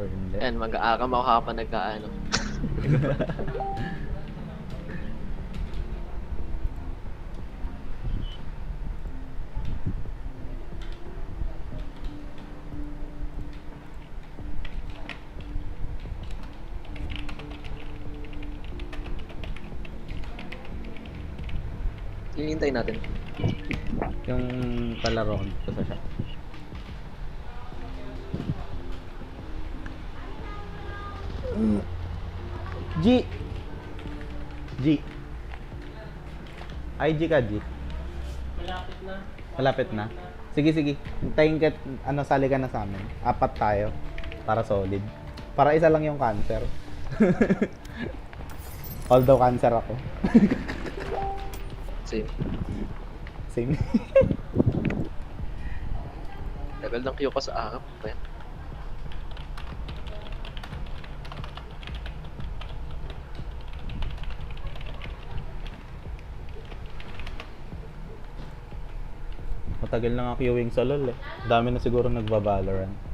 or hindi. Yan, mag-aaram ako kapag nagkaano. Hihintay natin. Yung palaro ko dito sa shop. G! G! IG ka, G? Malapit na. Malapit na? Sige, sige. Hintayin ka, sali ka na sa amin. 4 tayo. Para solid. Para isa lang yung cancer. Although cancer ako. Same. Same. Tagal ng queue ko sa aram. Kaya. Matagal na nga queuing sa LoL eh. Dami na siguro nagba-Valorant.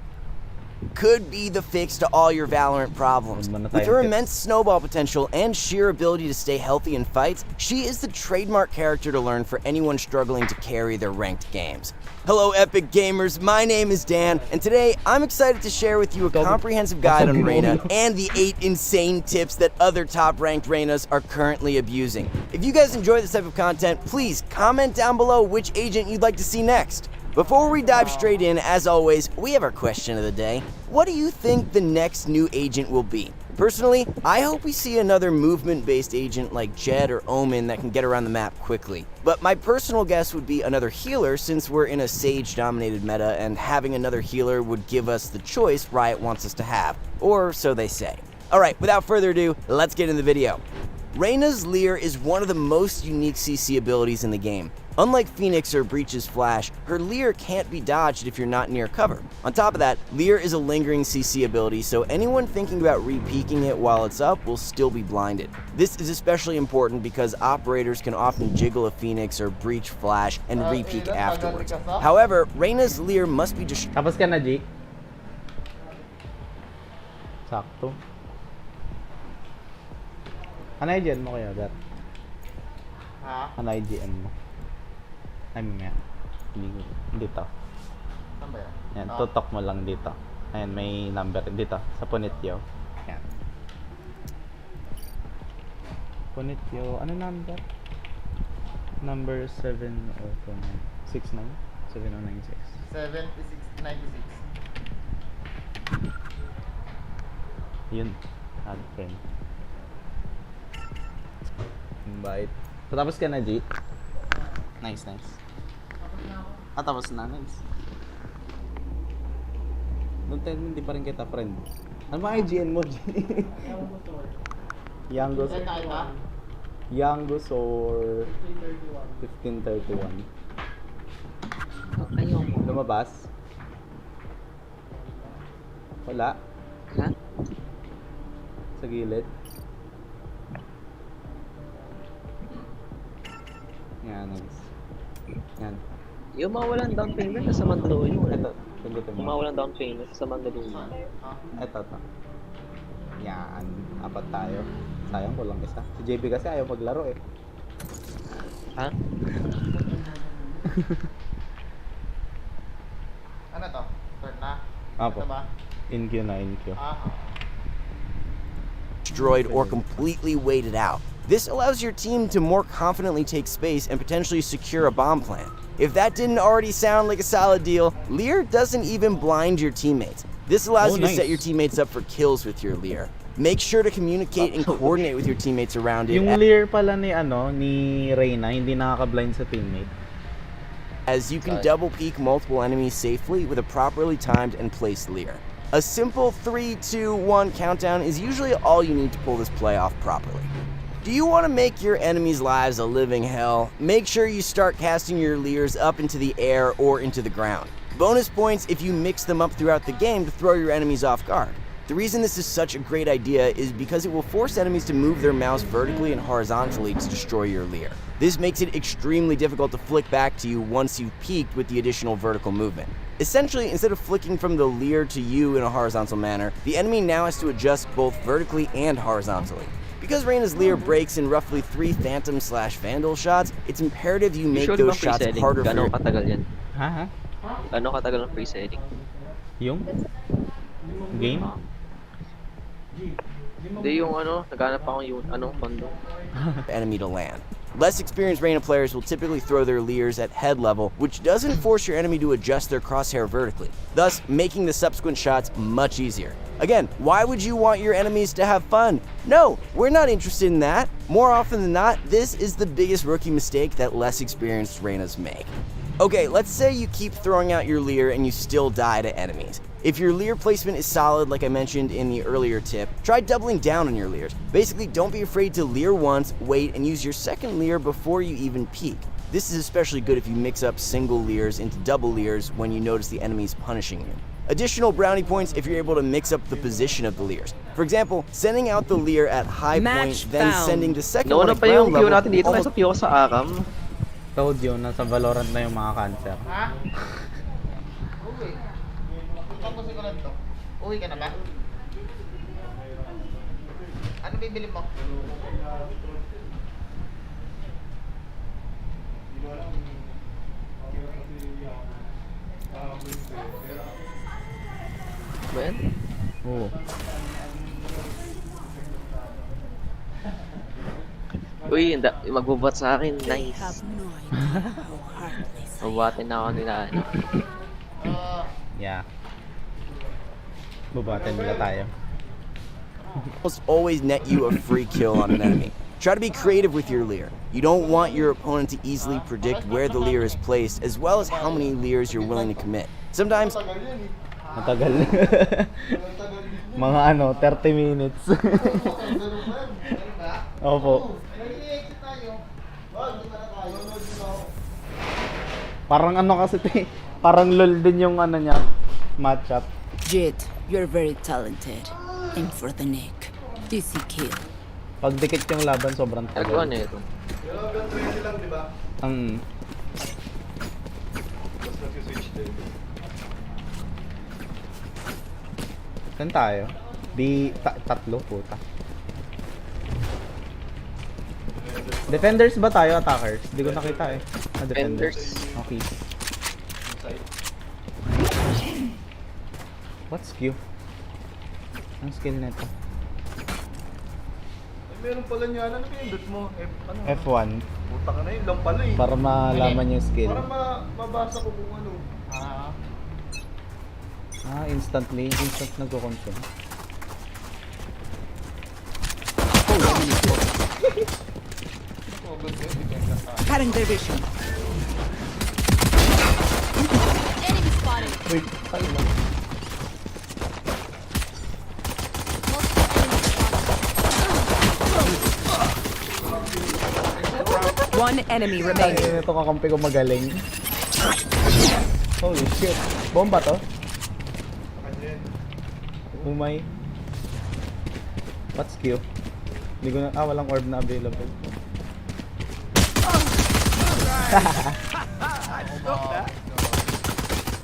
Could be the fix to all your Valorant problems. With her immense snowball potential and sheer ability to stay healthy in fights, she is the trademark character to learn for anyone struggling to carry their ranked games. Hello Epic Gamers, my name is Dan, and today I'm excited to share with you a comprehensive guide on Reyna and the 8 insane tips that other top-ranked Reynas are currently abusing. If you guys enjoy this type of content, please comment down below which agent you'd like to see next. Before we dive straight in, as always, we have our question of the day. What do you think the next new agent will be? Personally, I hope we see another movement-based agent like Jed or Omen that can get around the map quickly. But my personal guess would be another healer, since we're in a Sage-dominated meta, and having another healer would give us the choice Riot wants us to have. Or so they say. Alright, without further ado, let's get in the video. Reyna's Leer is one of the most unique CC abilities in the game. Unlike Phoenix or Breach's Flash, her Leer can't be dodged if you're not near cover. On top of that, Leer is a lingering CC ability, so anyone thinking about re-peeking it while it's up will still be blinded. This is especially important because operators can often jiggle a Phoenix or Breach Flash and re-peek afterwards. However, Reyna's Leer must be destroyed. Tapos ka na, G? Sakto. Ano IGN mo kaya, Dad? Ha? Ano IGN mo? Ay, mamaya. Dito. Saan ba yan? Yan, tutok mo lang dito. Ayan, may number dito. Sa Punityo. Yan. Punityo, ano number? Number 7096? 7096. 7696. Yun. Add friend. Invite. Tapos ka na, G? Nice, nice. Tapos na, nice. Doon tayo, hindi pa rin kita, friend. Ano ba IGN mo, G? Youngos. Youngos or 1531. Ayun. Lumabas? Wala? Ha? Sa gilid? Yan, nice. Yan. Yung mawalan down payment sa Mandaluyong. Ito, pindutin Yung mo. mawalan down payment sa Mandaluyong. Ito. Yan, 4 tayo. Sayang ko lang isa. Si JB kasi ayaw maglaro eh. Ha? Ano to? Third na? Apo. Ito ba? In queue na, in queue. Destroyed or completely waited out. This allows your team to more confidently take space and potentially secure a bomb plant. If that didn't already sound like a solid deal, Leer doesn't even blind your teammates. This allows you to set your teammates up for kills with your Leer. Make sure to communicate and coordinate with your teammates around it. Yung Leer pala ni Reyna, hindi nakaka-blind sa teammate. As you can double peek multiple enemies safely with a properly timed and placed Leer. A simple 3, 2, 1 countdown is usually all you need to pull this play off properly. Do you want to make your enemies' lives a living hell? Make sure you start casting your Leers up into the air or into the ground. Bonus points if you mix them up throughout the game to throw your enemies off guard. The reason this is such a great idea is because it will force enemies to move their mouse vertically and horizontally to destroy your leer. This makes it extremely difficult to flick back to you once you've peeked with the additional vertical movement. Essentially, instead of flicking from the leer to you in a horizontal manner, the enemy now has to adjust both vertically and horizontally. Because Reyna's leer breaks in roughly 3 Phantom/Vandal shots, it's imperative you make those shots harder for your... Gano'ng katagal yan? Ha? Gano'ng katagal ang pre-setting? Yung? Game? Hindi yung ano, naghanap ako yung anong kondo. enemy to land. Less experienced Reyna players will typically throw their leers at head level, which doesn't force your enemy to adjust their crosshair vertically, thus making the subsequent shots much easier. Again, why would you want your enemies to have fun? No, we're not interested in that. More often than not, this is the biggest rookie mistake that less experienced Reynas make. Okay, let's say you keep throwing out your leer and you still die to enemies. If your leer placement is solid, like I mentioned in the earlier tip, try doubling down on your leers. Basically, don't be afraid to leer once, wait, and use your second leer before you even peek. This is especially good if you mix up single leers into double leers when you notice the enemy's punishing you. Additional brownie points if you're able to mix up the position of the leers. For example, sending out the leer at high point, then sending the second one Nauna at pa yung ground view natin level. dito kaysa view ko sa Aram. Told you, nasa Valorant na yung mga cancer. Ha? Uwi. Tapusin ko lang to. Uwi ka na ba? Ano bibili mo? Ba yan? Oo. Uy, magbubot sa akin. Nice. Mabuhatin na ako nila. Ano. Yeah. Bubatin nila tayo. Almost always net you a free kill on an enemy. Try to be creative with your leer. You don't want your opponent to easily predict where the leer is placed, as well as how many leers you're willing to commit. Sometimes, Matagal. Mga 30 minutes. Opo. Parang kasi parang lol din yung niya, matchup. Jet, you're very talented. Aim for the neck. Easy kill. Pag dikit yung laban, sobrang Nagawa tagal. na ito. Ang Saan tayo? Tatlo, puta. Defenders ba tayo, attackers? Hindi ko nakita eh. Defenders. Okay. What's Q? Ang skill nito. Meron pala niya. Ano pinindot mo? F1. Puta ka na yun lang pala eh. Para malaman yung skill. Para mabasa ko kung ano. Instantly. Instant nagko-consume. Cutting their vision. Enemy spotted. Wait, tayo lang. One enemy remaining. Ay, ito kakampi ko magaling. Holy shit. Bomba to? Umay. What's Q? Hindi ko na, walang orb na available.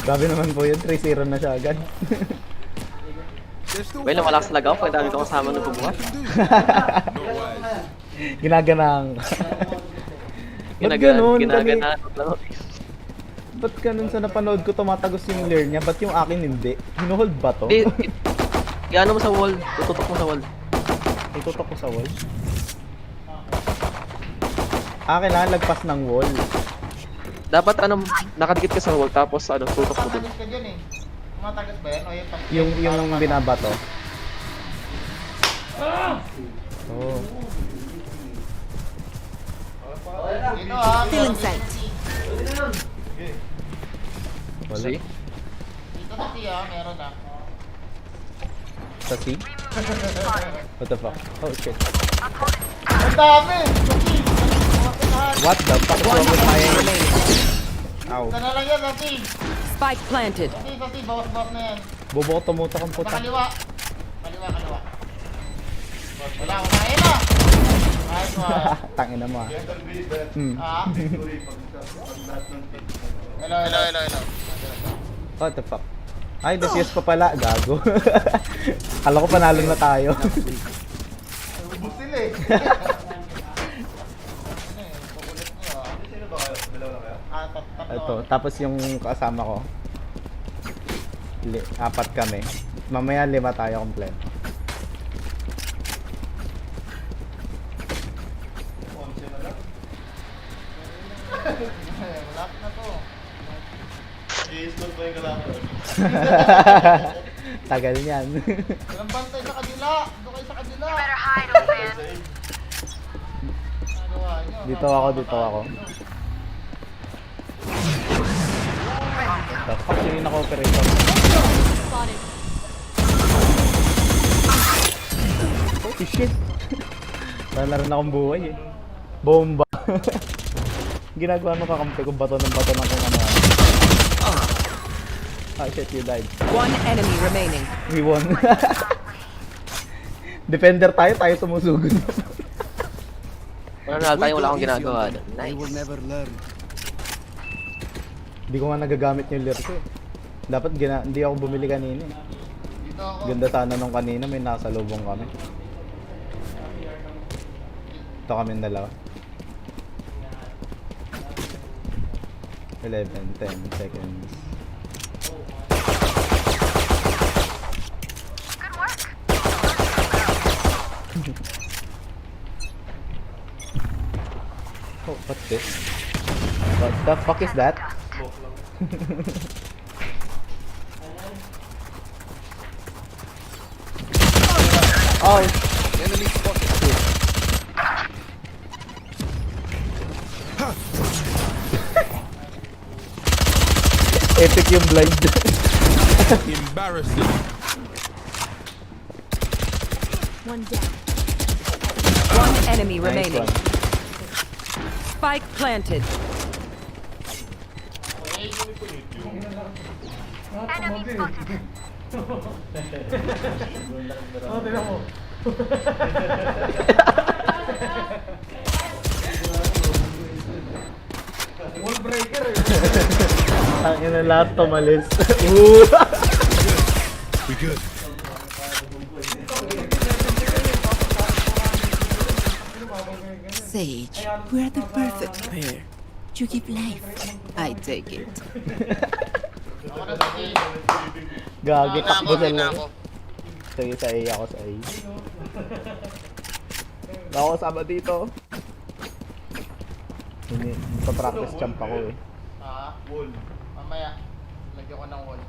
Grabe naman po yun, 3-0 na siya agad. Well, malakas talaga ako. Pag dami ko kasama nung pagbuhat. Ginaganang. Ba't ganun? Ginagana. Ba't ganun sa napanood ko tumatagos yung lair niya? Ba't yung akin hindi? Hinuhold ba to? Hindi. Iano mo sa wall. Tututok mo sa wall. Itutok ko sa wall. Kailangan lagpas ng wall. Dapat nakadikit ka sa wall tapos tutok mo dun. Matagas ka dyan eh. Matagas ba yan? O yung Yung binabato. Oh. Dito ha. Feeling sight. Wala. See? Dito sa tiya, meron ah. Sa C? What the fuck? Oh shit. Ang dami! What the fuck is wrong with my aim? Ow. Sana lang yan, Sati. Spike planted. Sati, bawas-bawas na yan. Bobo ko tumutok ang Sa puta. kaliwa. Kaliwa, kaliwa. Wala, kumain na! Nice one. Tangina mo ah. Ah? Hello. What the fuck? Ay, defuse pa pala. Gago. Kala ko panalo na tayo. Ubus sila eh. Ito, tapos yung kasama ko. Apat kami. Mamaya 5 tayo kompleto. Wala na to. I-score ba yung kalaban? Tagal niyan. Walang bantay sa kabila. Doon kayo sa kabila. Dito ako. The fuck, sino yung naka-operator? Spotted. Holy shit. Wala na rin akong buhay eh. Bomba. Ginagawa mo kakampi ko bato ng kung ano. Ah shit, you died. One enemy remaining. We won. Defender tayo sumusugod. Wala akong ginagawa. Nice. Hindi ko nga nagagamit yung lure ko eh. Dapat hindi ako bumili kanina eh. Dito ako. Ganda sana nung kanina, may nasa lubong kami. Ito kami dalawa. 11, 10 seconds. Oh, what's this? What the fuck is that? Oh, Enemy spotted. epic yung blind. Embarrassing. One down. One enemy Nice remaining. one. Spike planted. Ang ina lahat tumalis. Ooh. We good. Sage, we're the perfect pair. You give life. I take it. Gagi, takbo sila. Sige, sa A ako sa A. Ako kasama dito. Hindi, pa-practice champ ako eh. Ah, wall. Mamaya, lagyan ko ng wall.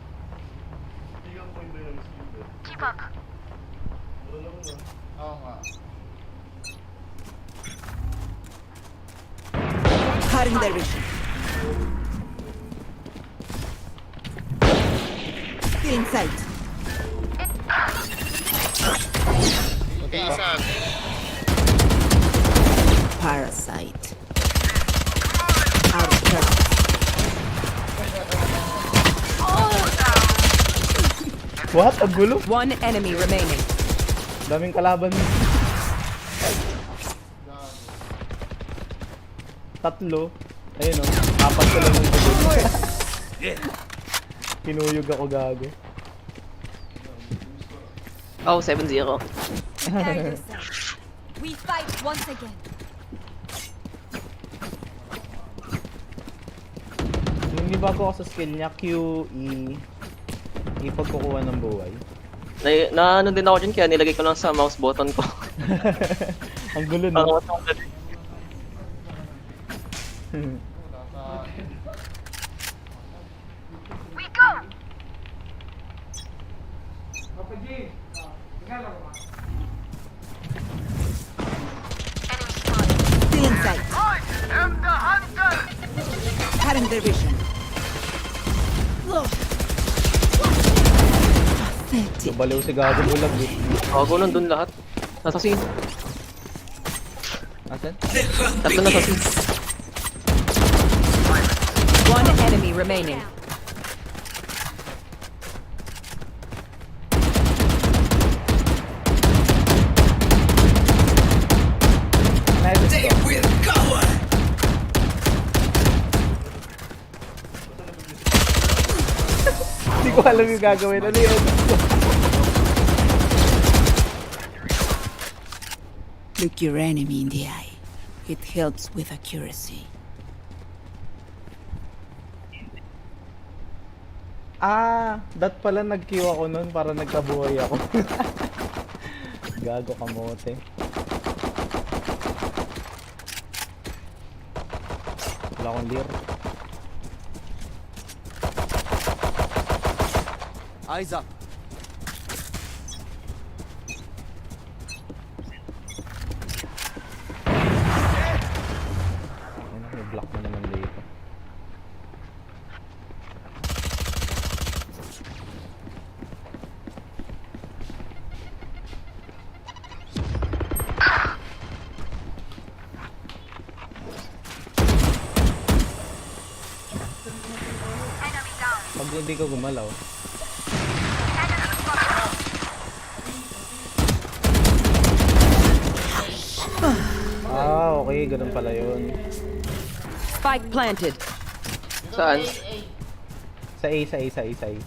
Keep up. Oo nga. Cutting their vision. Still in sight. Okay, isa. Parasite. Out of touch. What? Ang gulo? One enemy remaining. Daming kalaban. Tatlo. Ayun o. 4 sila ng gulo. Pinuyog ako gago. Oh, 7-0. Prepare yourself. We fight once again. Hindi bago ako sa skill niya, Q, E. E pagkukuha ng buhay. Na ano din ako dyan, kaya nilagay ko lang sa mouse button ko. Ang gulo no? Still in sight. Cutting their vision. Pathetic. Baliw si gago bulag eh. Bago nandun lahat. Nasa scene. Asan? Tatlo nasa scene. One enemy remaining. alam yung gagawin. Ano yun? Look your enemy in the eye. It helps with accuracy. Dat pala nag-Q ako nun para nagkabuhay ako. Gago kamote. Wala akong leer. Eyes up. Ano, may block na naman dito. Pag hindi ko gumalaw. Okay, ganun pala yun. Spike planted. Saan? Sa A, sa A, sa A, sa A.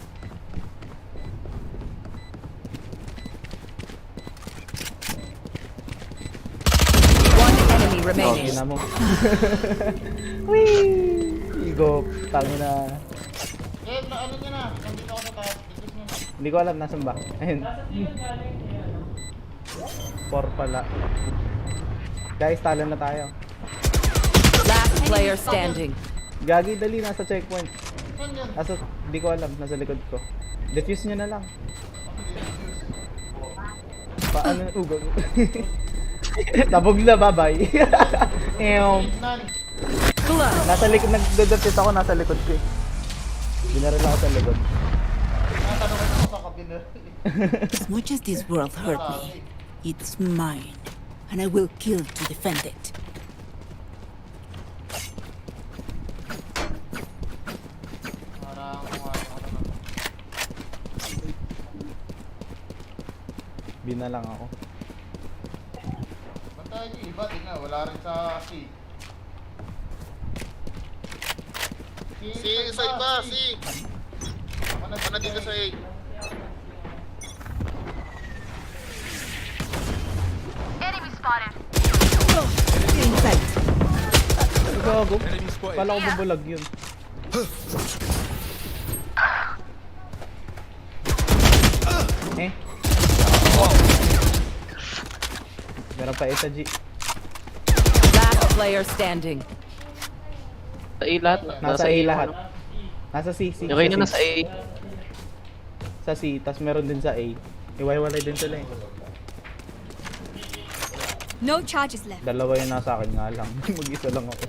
One enemy remaining. Gina mo. Whee! Igo, tango na. Ano niya na? Nandito ako sa taas. Dikis mo na. Hindi ko alam, nasan ba? Ayun. 4 pala. Guys, talo na tayo. Last player standing. Gagi, dali, nasa checkpoint. Saan yun? Hindi ko alam, nasa likod ko. Defuse nyo na lang. Paano? Gag. Tabog na, bye-bye. Nan. Nasa likod, nagdodefuse ako, nasa likod ko eh. Binaril ako sa likod. Natanong ako sa kabila. As much as this world hurt me, it's mine. And I will kill to defend it. Parang Binalang ako. Bantayan yung iba, tingnan, wala rin sa C. C, sa iba, C! Ano dito sa A? Inside. Gago. Kala ko bubulag yun. Eh? Meron pa isa G. Last player standing. Sa A lahat. Nasa A lahat. Nasa C, C. Okay sa na C. nasa A. Sa C, tas meron din sa A. Iwaiwalay din sila eh. No charges left. Dalawa yung nasa akin nga lang. Mag-isa lang ako.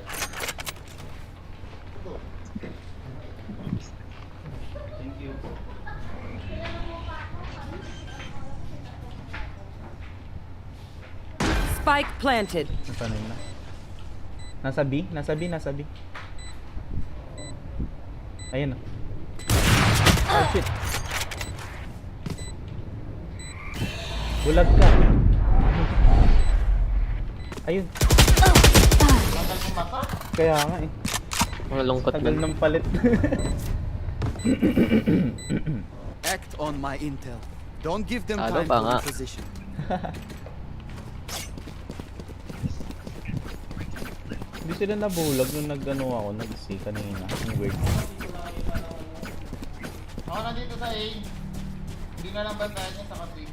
Spike planted. Nasaan yun na? Nasa B? Nasa B? Nasa B? Ayun na. Oh shit. Bulag ka. Ayun. Kaya nga eh. Mga lungkot Tagal man. ng palit. Act on my intel. Don't give them Ano time ba to nga? reposition. Hindi sila nabulag nung nag-ano ako, nag-C kanina. Ang weird. Ako nandito sa A. Hindi na lang bantayan niya sa kasi.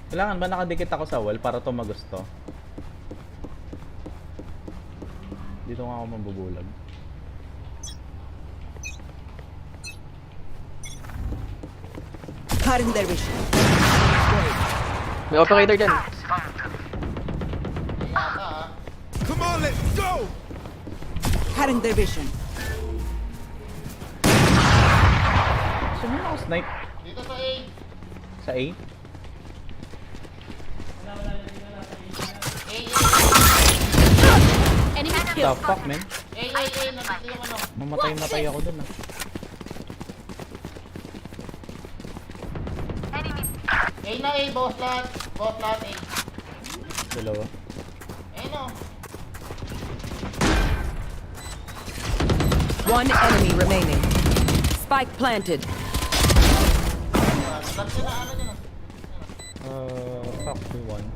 Kailangan ba nakadikit ako sa wall para tumagos to? Dito nga ako mabubulag. Cutting their vision. May operator dyan. Yata ah. Come on, let's go! Cutting their vision. Saan mo ako snipe? Dito sa A. Sa A? Enemy The kill. fuck, man? A, nandito yung ano. Mamatay ako dun ah. A na A, boss lahat. Boss lahat A. Dalawa. A no. One enemy remaining. Spike planted. Last na ano dyan ah. Fuck me one.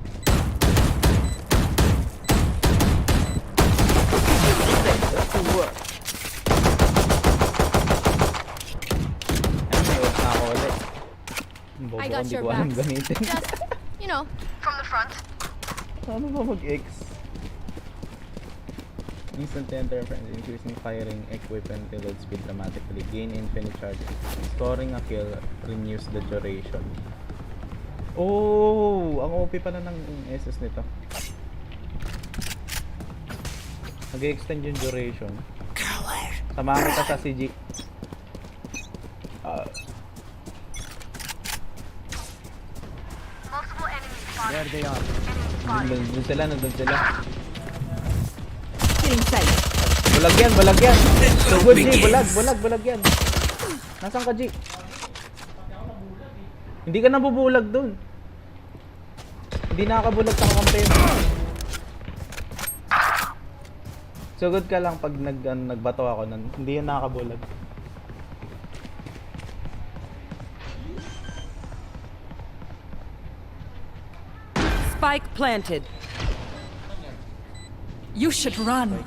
That's the work. Ano, may ult na ako ulit. Ang bobo I ko, got hindi your ko alam back. gamitin. Just, you know, from the front. Paano ba mag-X? Instant enter friends, increasing firing equipment reload speed dramatically, gain infinite charges. Scoring a kill renews the duration. Oh, ang OP pala ng SS nito. Nag-extend yung duration. Samahan kita sa CG. There they are. Nandun sila, nandun sila. Killing sight. Bulag yan, bulag yan. So good, G. Bulag yan. Nasaan ka, G? Hindi ka nabubulag dun. Hindi nakakabulag sa campaign. So good ka lang pag nagbato ako nun. Hindi yan nakakabulag. Spike planted. You should run.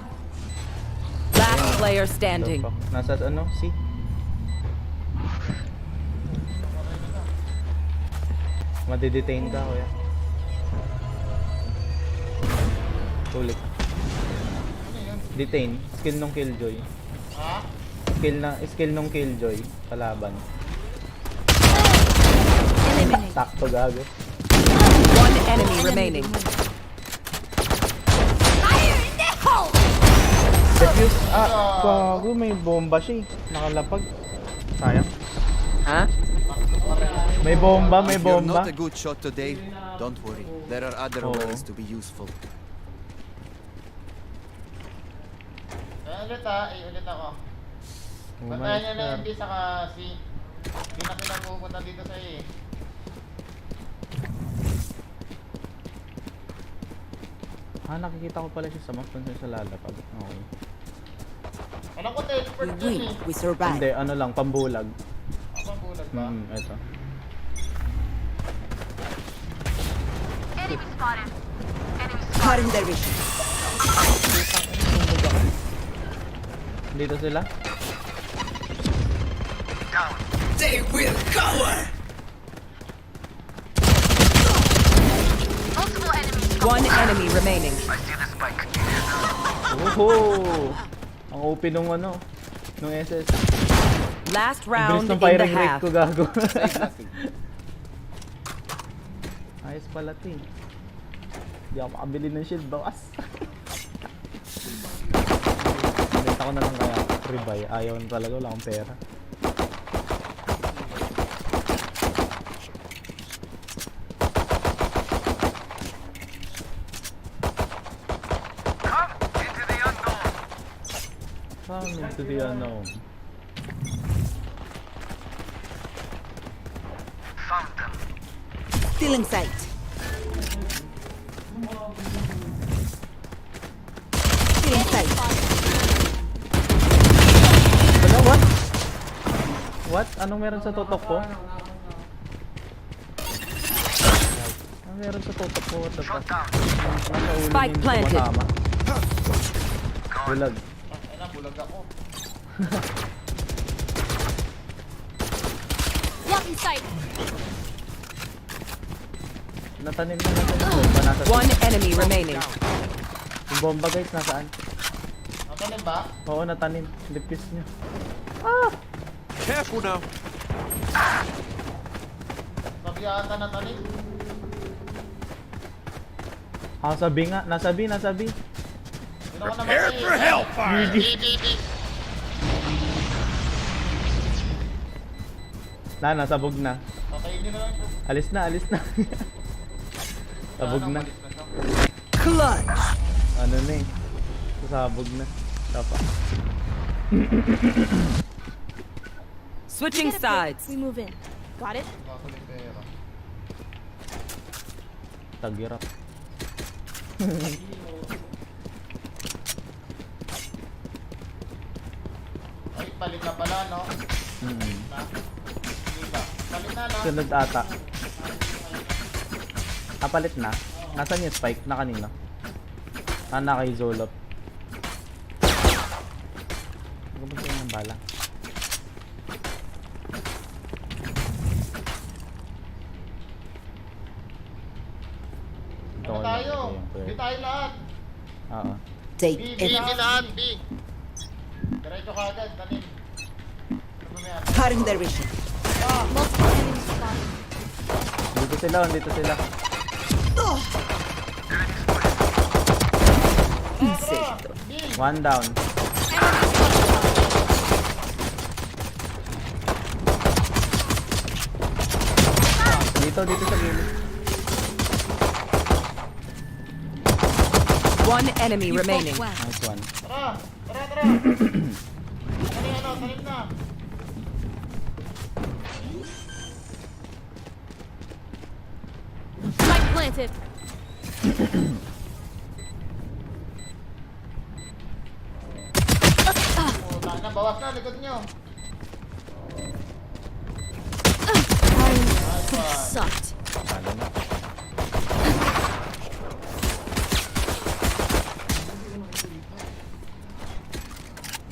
Last player standing. Nasa ano? C? Madidetain ka, kuya. Ulit. Detain. Skill nung killjoy. Ha? Skill nung killjoy. Kalaban. Sakto gago. One enemy remaining. Fire in the hole! Defuse. Gago. May bomba siya eh. Nakalapag. Sayang. Ha? May bomba, may If you're bomba. not a good shot today, don't worry. There are other Oo. ways to be useful. Kaya ulit ah, ulit ako. Oh, Bantayan niya na master. hindi saka si... Hindi na sila pupunta dito sa eh. Nakikita ko pala siya sa map sa lalapag. Okay. Alam ko teleport We dyan win. eh. We survive. Hindi, ano lang, pambulag. Ako ang bulag ba? Ito. Enemy spotted. Cutting their vision. Dito sila. Multiple enemies. One enemy remaining. Woohoo! Ang OP nung ano, nung SS. Last Ang bilis round ng in the firing rate half. ko, gago. Ayos pala to eh. Hindi ako makabili ng shield bakas. Benta ko na lang kaya rebuy. Ayaw na talaga, wala akong pera. Come into the unknown. Still in sight. Still in sight. Wala, what? What? Anong meron sa totok ko? Anong meron sa totok ko? What the fuck? Nasa ulo Spike hindi planted. tumatama. Bulag. Ay na, bulag ako. Blocking sight. Natanim na natin yung bomba. Nasa One enemy remaining. yung bomba guys, nasaan? Natanim ba? Oo, natanim. Lipis niya. Careful now. Sabi ata natanim. Sabi nga. Nasabi. Yun ako naman for hellfire! Nasabog na. Patayin na lang ito. Alis na. Sabog na. Malis na siya. Clutch. Ano na eh. Sasabog na. Tapa. Switching sides. We move in. Got it? Kakulit pera. Tagirap. Ay, palit na pala, no? Mm. Na. Kita. Palit na, no? Sunod ata. Kapalit na. Nasaan yung spike? Na kanino? Ah, na kay Zolot. Gumagay ng bala. Ito Ano ko tayo? lang ito Hindi yung tayo lahat. Oo. Take B, B, it. B lahat, B. Diretso ka agad, tanin. Ano ba yan? Cutting their vision. Multiple enemies spotted. Dito sila, dito sila. Insecto. One down. Dito sa gilid. One enemy remaining. Nice one. Tara! Tara, tara! Tanim, tanim na. Spike planted. Oh, tayo na, bawas na, likod nyo. Nice one. Sucked. Talo na.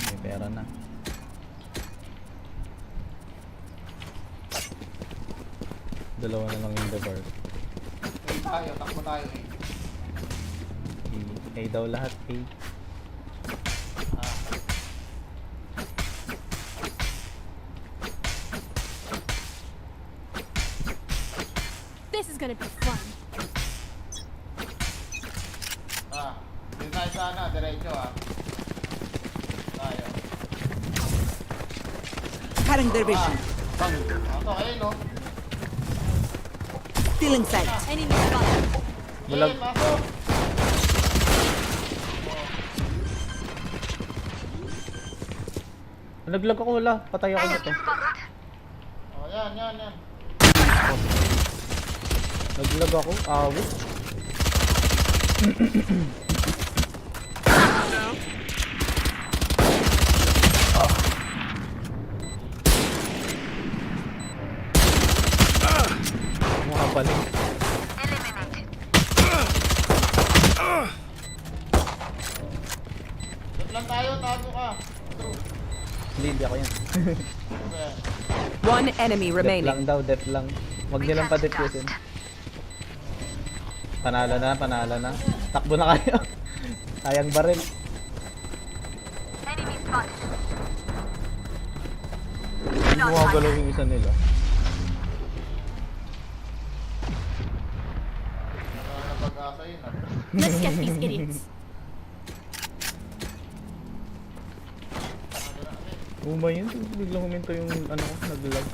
May pera na. Dalawa na lang yung debar. Tayo, takbo tayo eh. A daw lahat, A. This is gonna be fun. Dito tayo sana, diretso Tayo. Cutting their vision. Ito, ayun no. Still in sight. Enemy spotted. Bulag. Pasok! Naglag ako, wala. Patay ako nito. Oh, yan. Naglag ako, awit. Makabalik. Dito lang tayo, tago ka. True. Hindi ako yan. Ano ba yan? One enemy Dep lang remaining. daw, dep lang. Huwag nilang pa-defusin. Panalo na. Takbo na kayo. Sayang baril. Hindi mo galaw yung isa nila. Wala na pag-asa yun Let's get these idiots. Umay yun. Biglang huminto yung ano ko, naglag.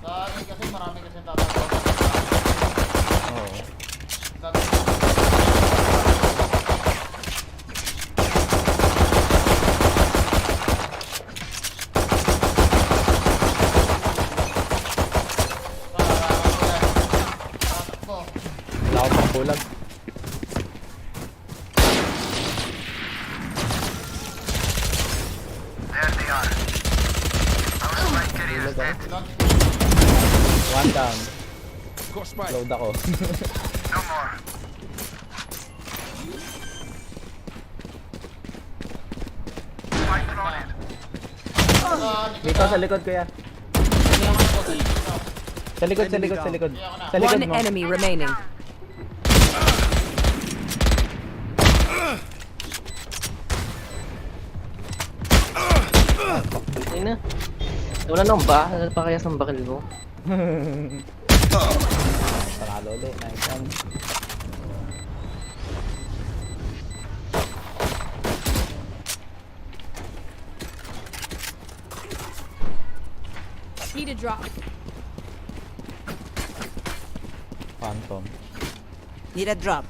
Sa akin kasi marami kasi tatagawa. Oo. Wala akong pang bulag. Bulag ako. One down. Load ako. Dito sa likod ko yan. Sa likod. Sa likod One mo. enemy remaining. Ay na. Wala nang ba? Ano pa kaya sa bakil mo? Panalo ulit. Nice one. Need a drop. Phantom. Need a drop.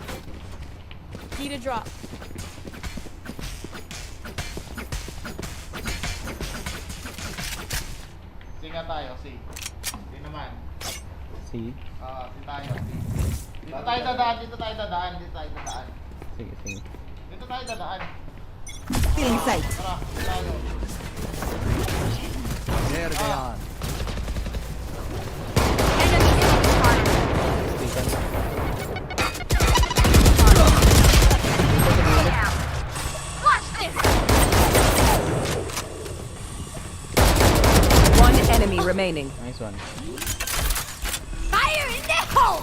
Need a drop. Sige tayo, si. Hindi naman. See? Si tayo, si. Dito tayo dadaan. Sige. Dito tayo dadaan. Feeling sight. Tara, tayo. There they are. Watch this. One enemy remaining. Nice one. Fire in the hole.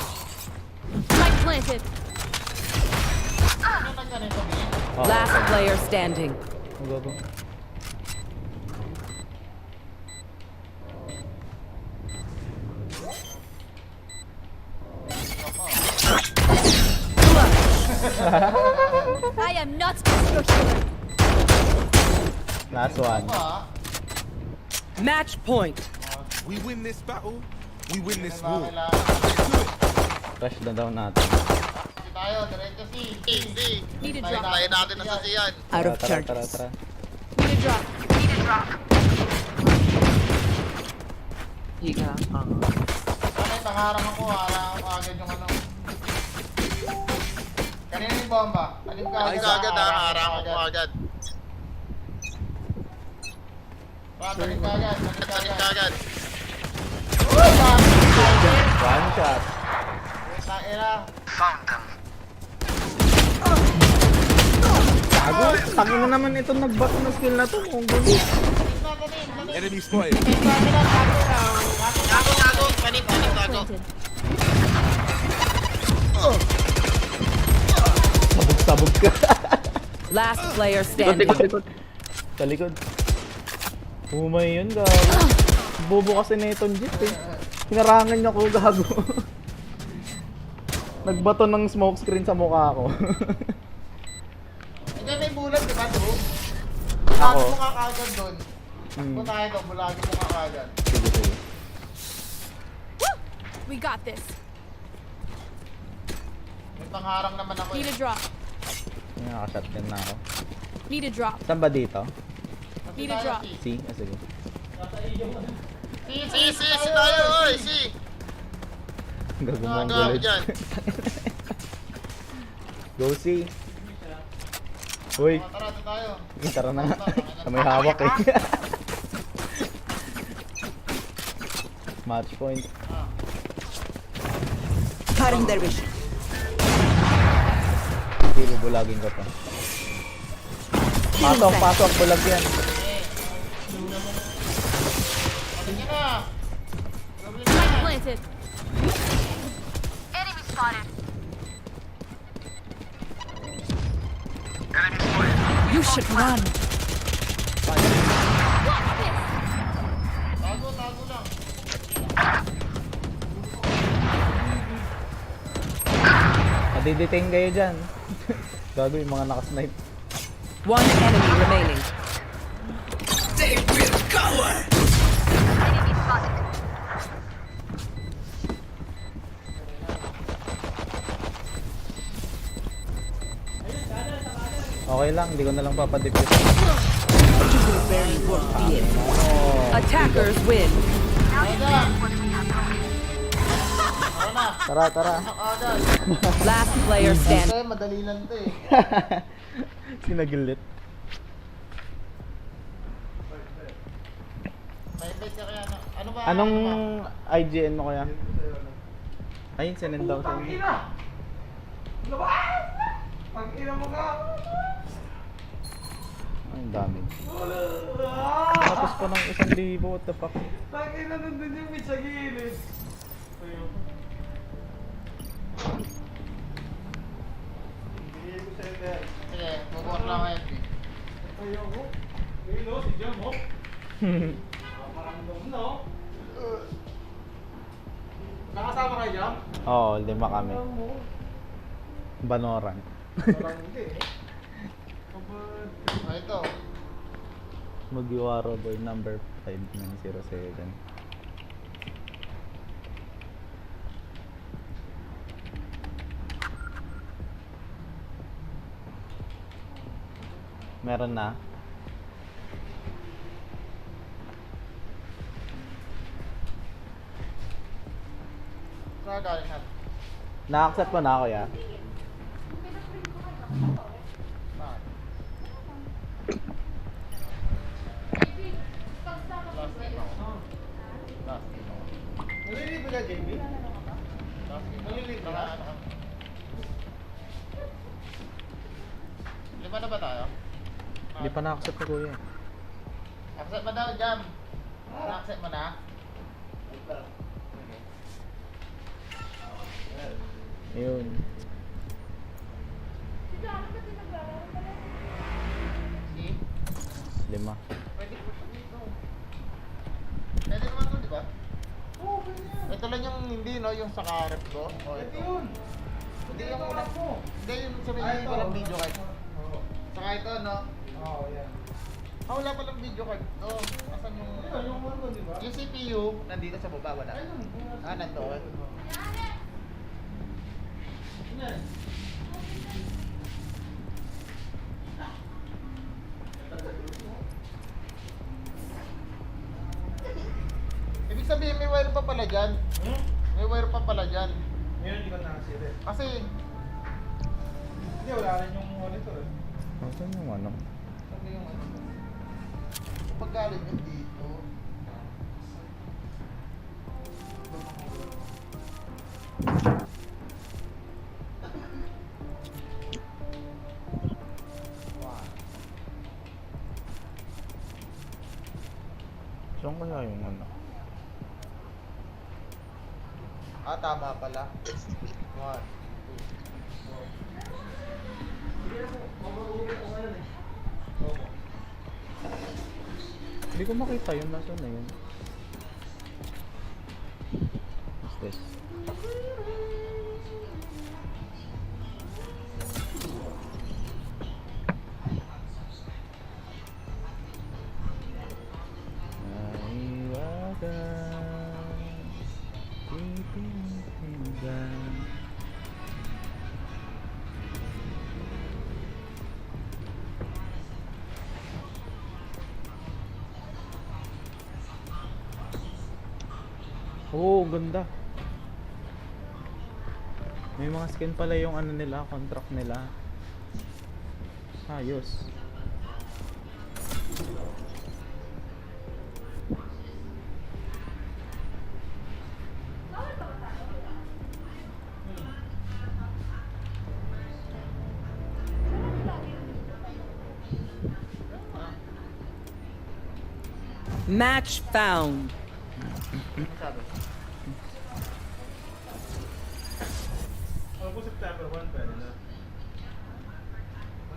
Light planted. Ano nagganito, B? Oh, Last player standing. Go, go. I am not your killer. Last one. Ah, Match point. We win this battle. We win this ba war. kailangan? Crush na daw natin. Kasi tayo, diretso C. C. Need a Tayo drop. natin na sa C yan. Out of Tara, tara, charges. tara. Need a drop. Need a drop. Ano, tangarang ako, harang ako agad yung ano. Kanina yung bomba. Alim ka agad, harang ako agad. Talim ka agad, talim ka agad. One shot. Taira. Gago, tangin na naman itong nag-back na skill na to. Kung gulo. Enemy spotted. Gago. Panik. Planted. Sabog ka. Last player standing. Sa likod. Umay yun, gago. Bobo kasi na itong jeep eh. Hinarangan niya ko, gago. Nagbato ng smoke screen sa mukha ko. Diyan may bulat, di ba, bro? Ako. Bulagin mo ka kagad doon. Hmm. Kung tayo doon, bulagin mo ka kagad. Sige, sige. We got this. May pangharang naman ako Need eh. a drop. Nakaka-shotgun na ako. Need a drop. Saan ba dito? Need a drop. C? Ah, sige. Si tayo, oy, si! Gago mo ang Gago bullet. dyan. Go C. Uy, Tara, tayo. tara na nga. Sa may hawak eh. Match point. Cutting their vision. Hindi, bubulagin ko to. Pasok, bulag yan. Sige na. Light planted. Enemy spotted. You should run. Watch this. Tago lang. Madidetain kayo dyan. Gago yung mga nakasnipe. One enemy remaining. Enemy spotted. Okay lang, hindi ko na lang papadipit. Very worth the effort. Attackers win. Tara, tara. Agad. Last player standing. Kasi madali lang to eh. Sinagilit. May base ka kaya na. Ano ba? Anong IGN mo kaya? Ayun, sinend daw sa inyo. Ay, ang dami. Tapos pa ng 1,000, what the fuck? Sige, bubor lang ngayon. Nakasama kayo dyan? Oo, 5 kami. Banoran. Ah, ito. Magiwaro boy number 5907. Meron na. Saan galing natin? Na-accept mo na ako ya. Nalilibre ka, JB? Nalilibre ka? Lima na ba tayo? Hindi pa na-accept ko kuya. Accept mo daw, Jam. Na-accept mo na? Ayun. Si? 5. Pwede ko pa dito. Pwede naman to, di ba? Oo, pwede yan. Ito lang yung hindi, no? Yung sa karep ko. O, ito yun. Hindi yung unang ko. Hindi yung sabihin ko lang video card. Saka ito, no? Oo, yan. Ah, wala palang video card. Oh, asan yung... Yung ano, di ba? Yung CPU, nandito sa baba, wala. Ah, nandoon. Ibig sabihin may wire pa pala dyan. May wire pa pala dyan. Ngayon hindi ko nakasira. Kasi, Hindi, wala rin yung monitor eh. Saan yung ano? sabi yung ano. Kapag galing yun dito. Saan kaya yung ano? Ah, tama pala. 1, 2. Hindi ko makita yun. Nasaan na yun? What's this? Naiwagan, pipindigan. Oh, ganda. May mga skin pala yung ano nila, contract nila. Ayos. Match found. Ano sabi? Kung September 1, pwede na.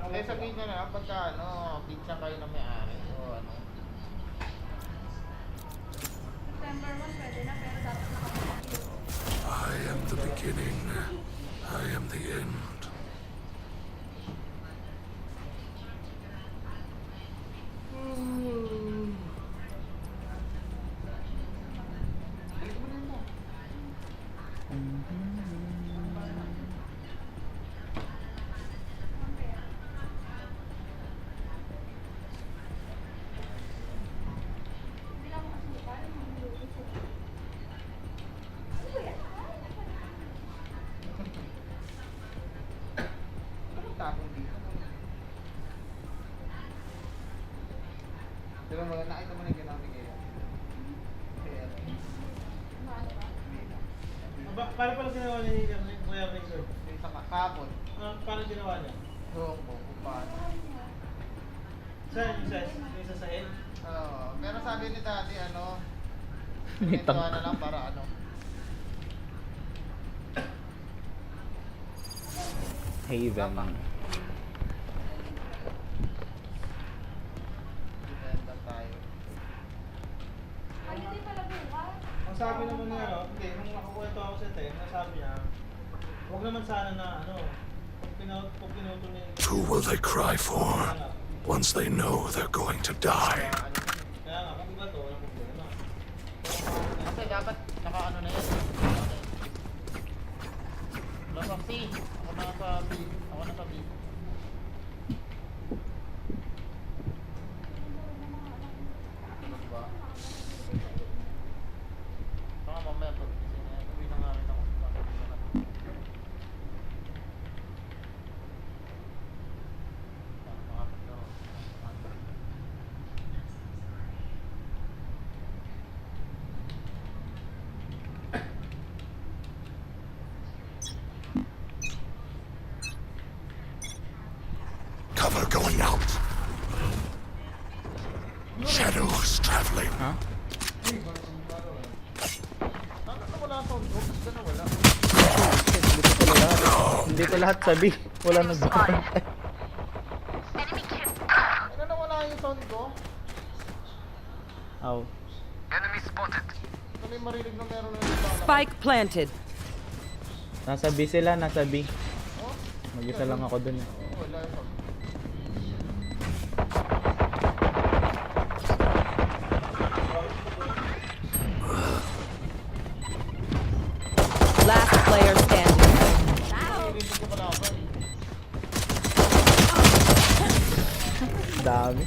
Eh, sabihin nyo na, pagka ano, pizza kayo na may-ari o ano. I am the beginning. I am the end. Tapong dito. Pero nakita mo na yung ginamit kayo. Kaya, Paano pala ginawa niya yung Kuya Victor? yung sa kahapon, Paano ginawa niya? doon ko kung paano. Saan yung isa sa head? Pero sabi ni Daddy, ano, May ito tank. na lang para ano. Haven. Dependa tayo. Ang sabi naman niya, no? Hindi, nung nakakwento ako sa Teng, nasabi niya, huwag naman sana na, ano, pag pinuto niya Who will they cry for once they know they're going to die? Kaya nga, kung ba ito, walang problema. Kasi dapat naka-ano na yan. Lasang C. Ako na sa B. Ako na sa B. Diba? Baka mamaya pag uwi na nga rin ako. Nandito lahat sabi. Wala nagbabantay. Ano na wala yung sound ko? Aw. Kami marinig na meron na yung bala. Spike planted. Nasa B sila, nasa B. Oh? Mag-isa lang ako dun. Wala yung sound. Last player standing. Marinig ko pala ako. Dami.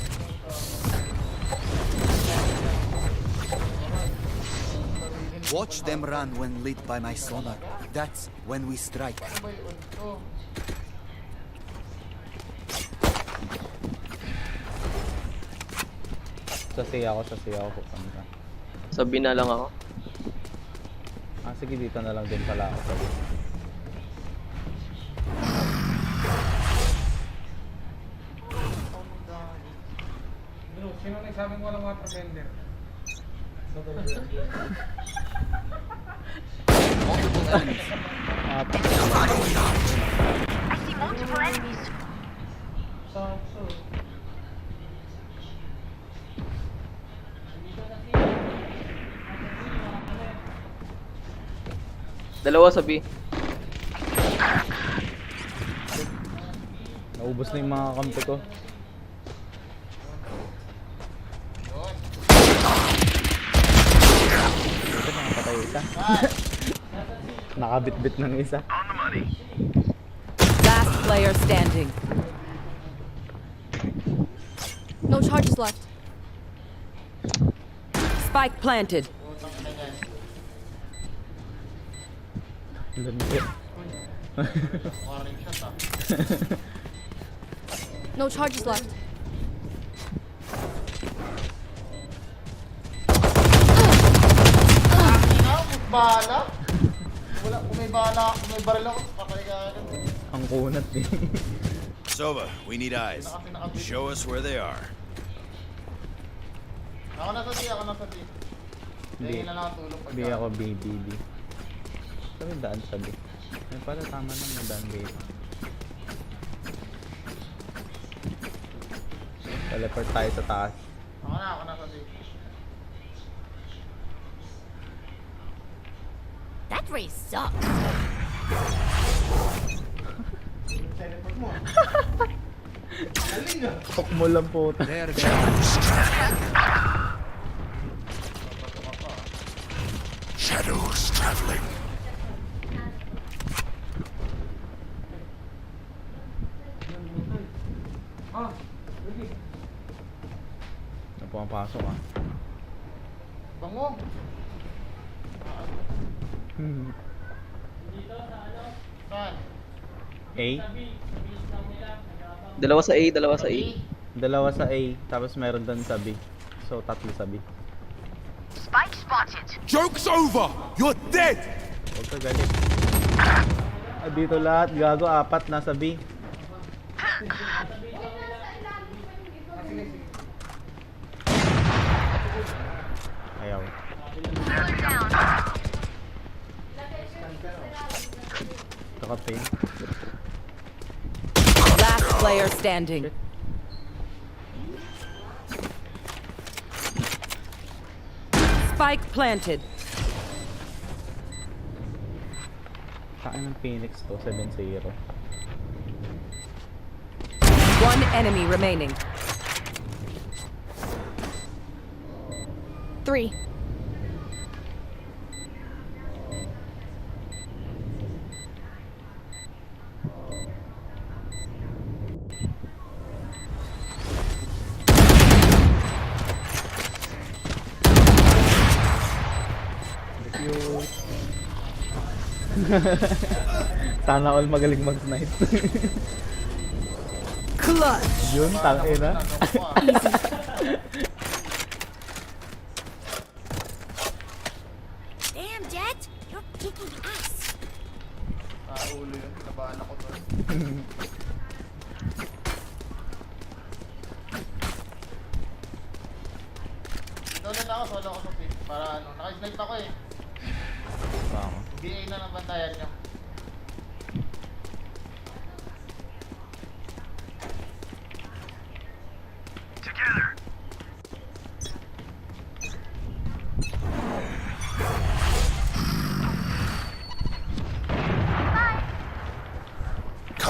Watch them run when lit by my sonar. That's when we strike. Ano ba yun? Oh. Sasi ako pupunta. Sabi na lang ako. Ah, sige, dito na lang din pala ako. Sabi. Bro, sino nagsabing walang water bender? So. Dalawa sabi. Naubos na yung mga kampi ko. Ito, nakapatay isa. Nakabit-bit ng isa. Last player standing. No charges left. Spike planted. Lumit. Warning shot ah. No charges left. Bala? Wala, kung may bala, kung may baril ako, patay ka agad. Ang kunat eh. Sova, we need eyes. Show us where they are. Ako nasa D, ako nasa D. Hindi na lang ang tulong pagka. B ako, B. Sabi daan sa B. Ay pala, tama lang na daan B. Teleport tayo sa taas. Ako nasa D. That race sucks. Teleport mo. Galing ah. Tok mo lang po. There. Shadows traveling. Na pumapasok ah. Bango. Saan? A? Dalawa sa A, dalawa sa A. Dalawa sa A, tapos meron doon sa B. So, tatlo sa B. Joke's over! You're dead! Huwag ka galit. Ah, dito lahat, gago, apat nasa B. Ayaw. Takapin. Last player standing. Spike planted. Saan ng Phoenix to? 7-0. One enemy remaining. 3. Sana all magaling mag-snipe. Clutch. Yun, tangina. Damn, Jet! You're kicking ass. Ulo yun, kinabahan ako doon. Dito ulit ako, solo ako sa pit. Para ano, naka-snipe ako eh. Baka. BA na ng bantayan nyo.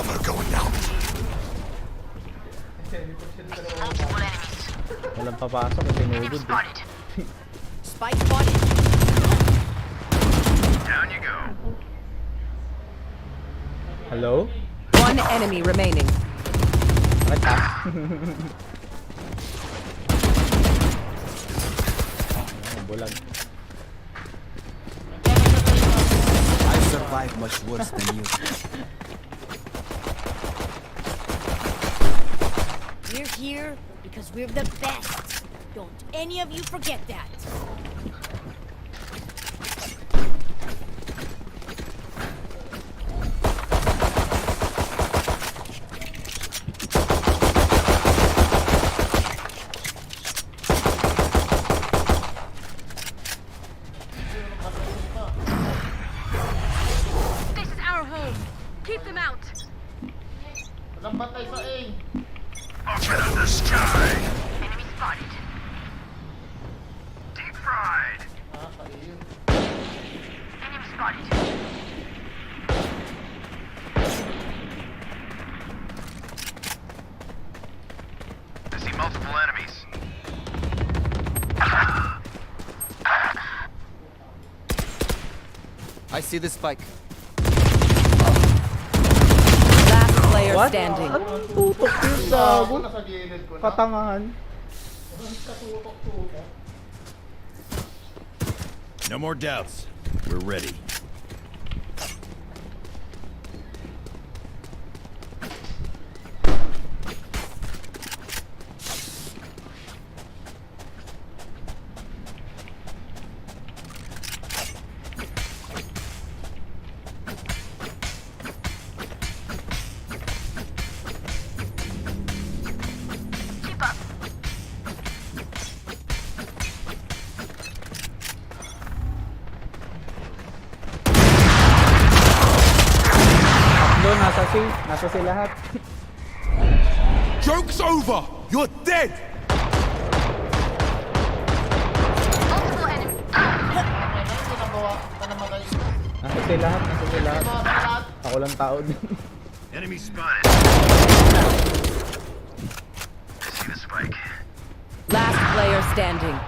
Cover going out. Walang papasok, tinugod eh. Spike spotted. Down you go. Hello? One enemy remaining. Bakit ha? Bulag. I survived much worse than you. We're here because we're the best. Don't any of you forget that. This is our home. Keep them out. Walang bantay sa A. Rocket in the sky. Enemy spotted. Deep fried. Ah, sa A yun. Enemy spotted. I see multiple enemies. I see the spike. Last player What? standing. Tutok yun, Gago, gago. nasa gilid ko na. Katangahan. No more doubts. We're ready. Keep up. Doon, nasa si lahat. Joke's over! You're dead! Multiple enemy. Ano yung ginagawa? Ito namatay. Nasa si lahat. Ito, lahat. Ako lang tao dun. Enemy spotted. I see the spike. Last player standing.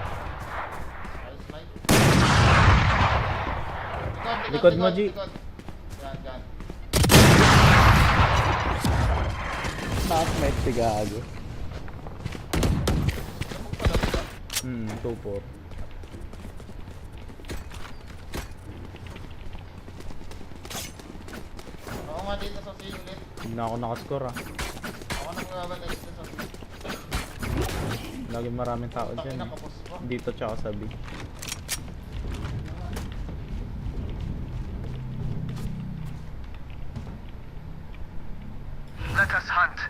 Likod mo, G. Likod. Yan, yan. Knockmate si gago. 2-4. Ako nga dito sa singlet. Hindi na ako nakascore ah. Ako nang magbabantay dito sa singlet. Lagi maraming tao dyan. Takina, kapos pa. Dito tsaka sa B. Let us hunt.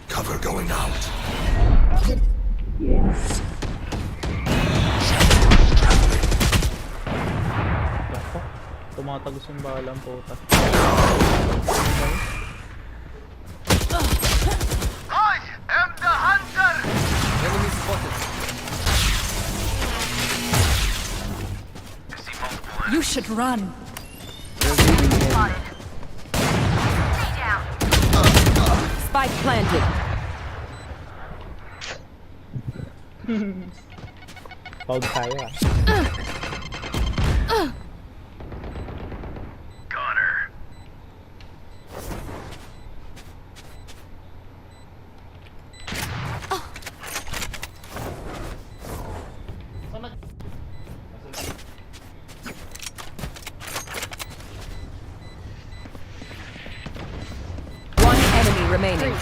Cover going out. Lako. Tumatagos yung bala ang puta. I am the hunter. Enemy spotted. I see multiple enemies. You should run. Spotted. Stay down. Spike planted. Pog tayo ah. Goner. Saan nag... One enemy remaining.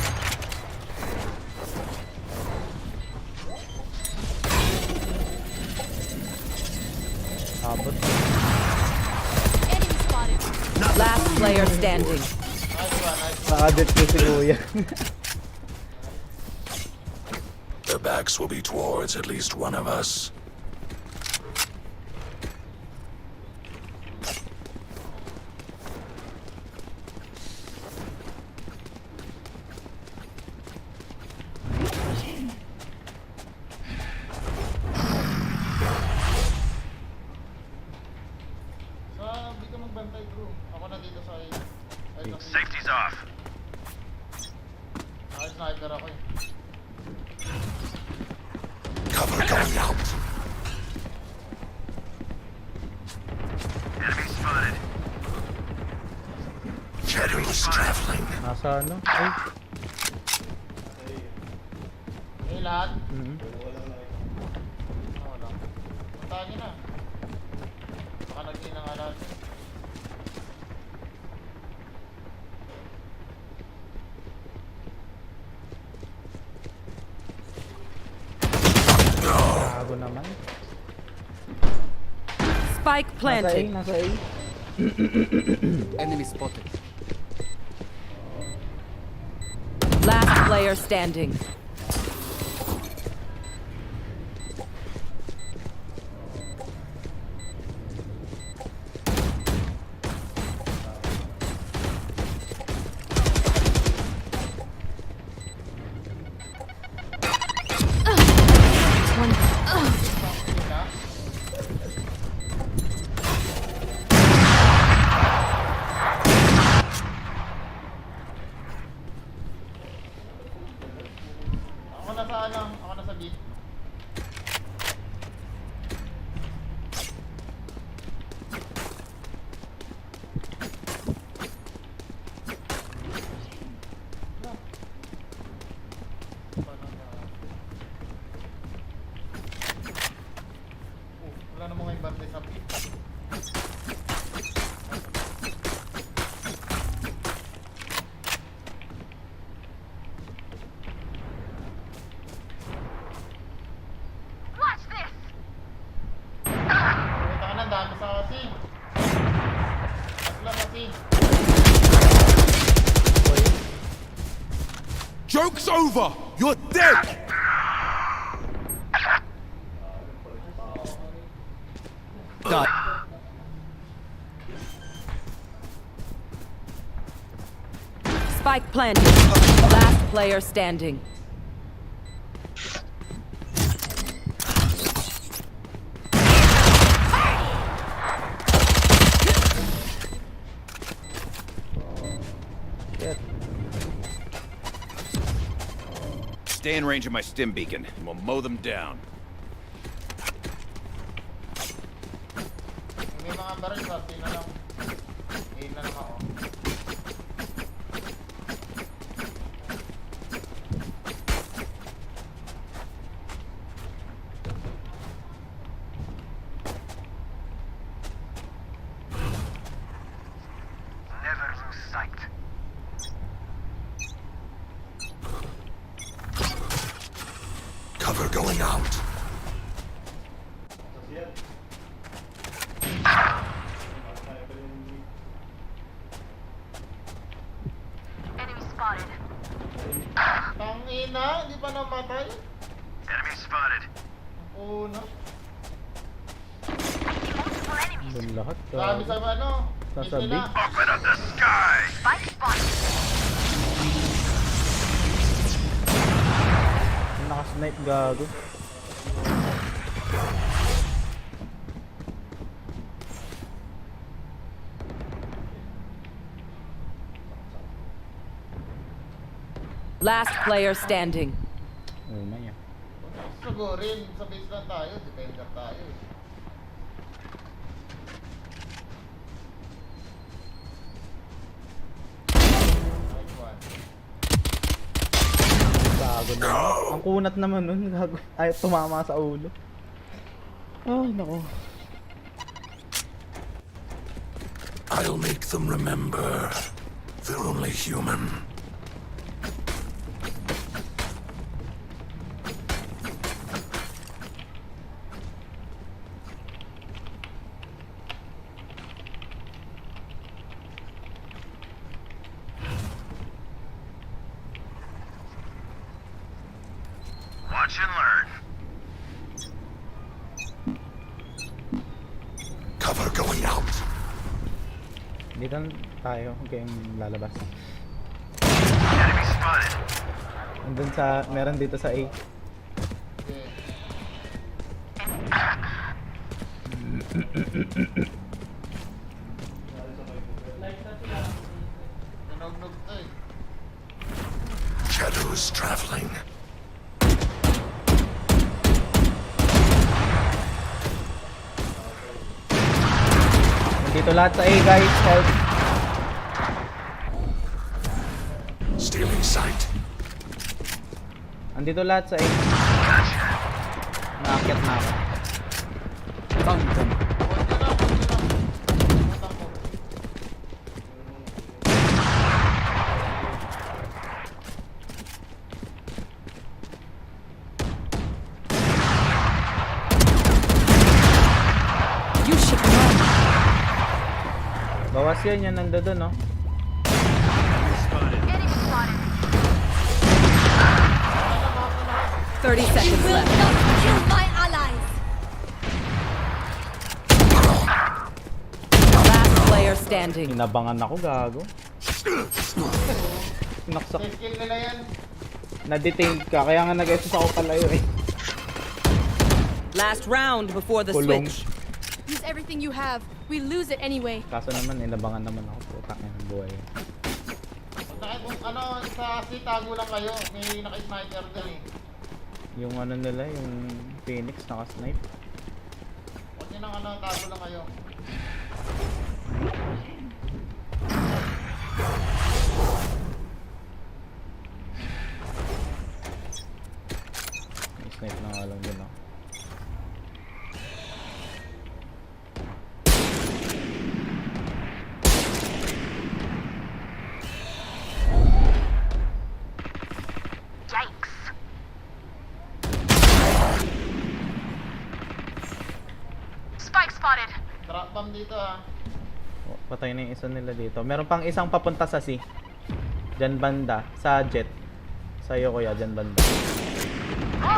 Abot. Enemy spotted. Last player standing. Nice one, nice one. Nakadit ko si kuya. Their backs will be towards at least one of us. Cover going out. Shadows traveling. Nasa ano? Ay. Eh, lahat. Mm-hmm. Wala. Puntahan nyo na. Baka nag-in na nga lahat. Gago naman. Spike planted. Nasa A. Enemy spotted. Last player standing. Ako na sa ano, ako na sa B. Wala na mga ibante sa B. Wait ka na, dami sa kasi. Tatlo kasi. Joke's over! You're dead! Done. Spike planted. Last player standing. Shit. Stay in range of my stim beacon, and we'll mow them down. May mga baril sa atin na lang. Ngayon na lang ako. Cover going out. Tangina, hindi pa namatay? Enemy spotted. Una. Doon lahat. Sabi sa ano? Nasa B. Open up the sky. Nakasnipe gago. Last player standing. Ayun na yan. Sigurin, sa base lang tayo. Defender tayo eh. Nice one. Gago na. Ang kunat naman nun. Gago. Ay, tumama sa ulo. Ay, nako. I'll make them remember. They're only human. Watch and learn. Cover going out. Dito tayo. Huwag kayong lalabas. Enemy spotted. Andun sa, meron dito sa A. Okay. Nanognog to eh. Shadows traveling. Dito lahat sa A guys, help. Stealing sight. Andito lahat sa A. Naakyat na ako. Found them. You should run. Bawas yun, yan nandun, no? 30 seconds Will left. not kill my allies. Last player standing. Inabangan ako, gago. Naksak. Skill nila yan. Na-detain ka, kaya nga nag-SS ako palayo eh. Last round before the Kulong. switch. Use everything you have. We lose it anyway. Kaso naman, inabangan naman ako. Putang ina ng buhay. Kung ano, sa C, tago lang kayo. May naka-sniper dyan eh. Yung ano nila, yung Phoenix naka-snipe. Huwag nyo nang ano, tago lang kayo. May snipe na nga lang din ako. Trap bomb dito ah. Oh, patay na yung isa nila dito. Meron pang isang papunta sa C. Diyan banda, sa jet. Sa'yo kuya, diyan banda.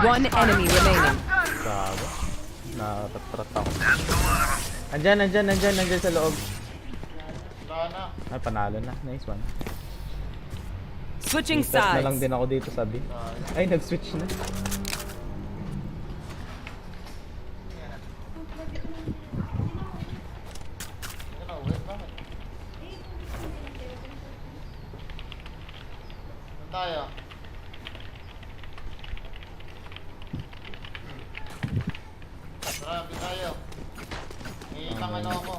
One enemy remaining. Gago. Natatrat ako. Andyan sa loob. Wala na. Ay, panalo na. Nice one. Switching Reset na lang sides. din ako dito sa B. Ay, nag-switch na. Ano, wait, bakit? Saan tayo? Marami tayo. May isang ano ako.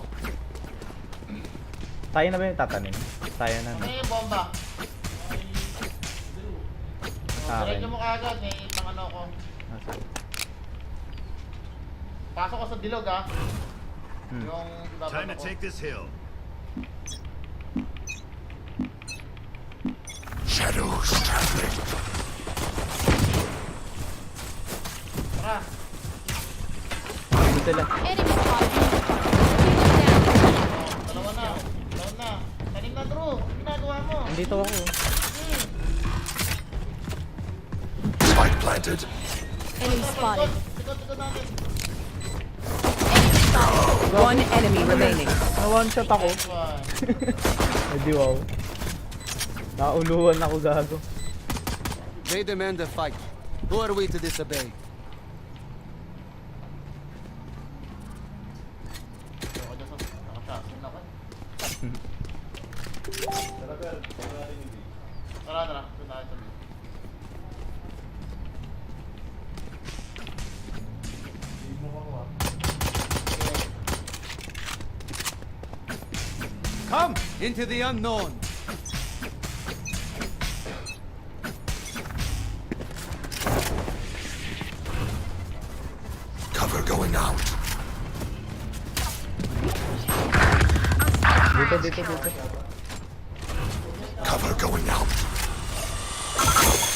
Tayo na ba yung tatanim? Tayo na. Ano yung bomba? Sa akin. Diretso mo kaagad, may isang ano ako. Ah, sige. Pasok ko sa bilog ah. Hmm. Yung ibababa Time to ko. take this hill. Shadows traveling. Tara! Dito sila. Enemy spotted. Dalawa na. Dalawa na. Tanim na, Drew. Ano ginagawa mo? Andito ako. Spike planted. Enemy spotted. Tikot natin. One enemy remaining. Na-one shot ako. Nice one. Hindi wow. Nauluhan ako gago. They demand a fight. Who are we to disobey? Ako dyan sa nakasasin ako. Tara, tara. Doon tayo sa bilog. Come into the unknown. Cover going out. Dito. Cover going out.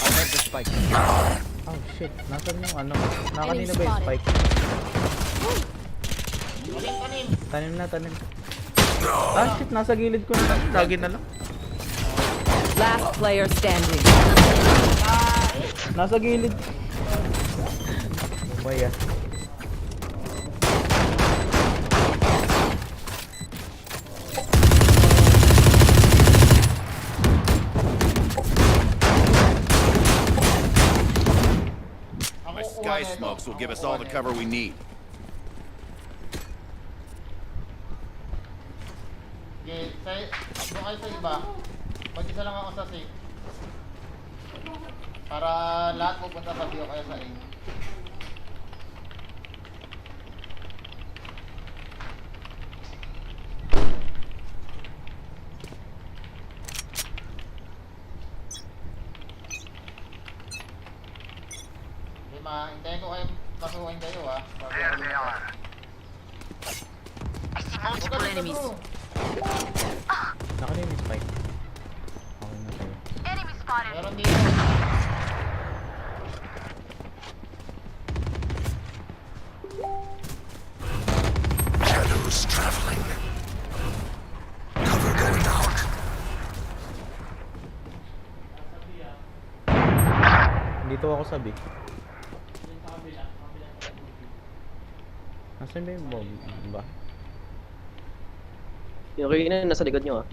I have the spike. Oh shit. Nasaan yung ano? Nakanina Enemy ba yung spotted. spike? Tanim. Tanim. Ah shit, nasa gilid ko na lang. Lagi na lang. Last player standing. Nasa gilid. Umaya. My sky smokes will give us all the cover we need. Okay, doon kayo sa iba. Mag-isa lang ako sa safe. Para lahat pupunta sa bio kaya sa A. Antayin ko kayo, kasuhin kayo ha. There they are. I see multiple enemies. Naka na yung spike. Okay na tayo. Enemy spotted. Meron dito. Shadows traveling. Cover going out. Dito ako sabi. Nasaan ba yung bomb? Ba? Yung kayo na nasa likod nyo ah.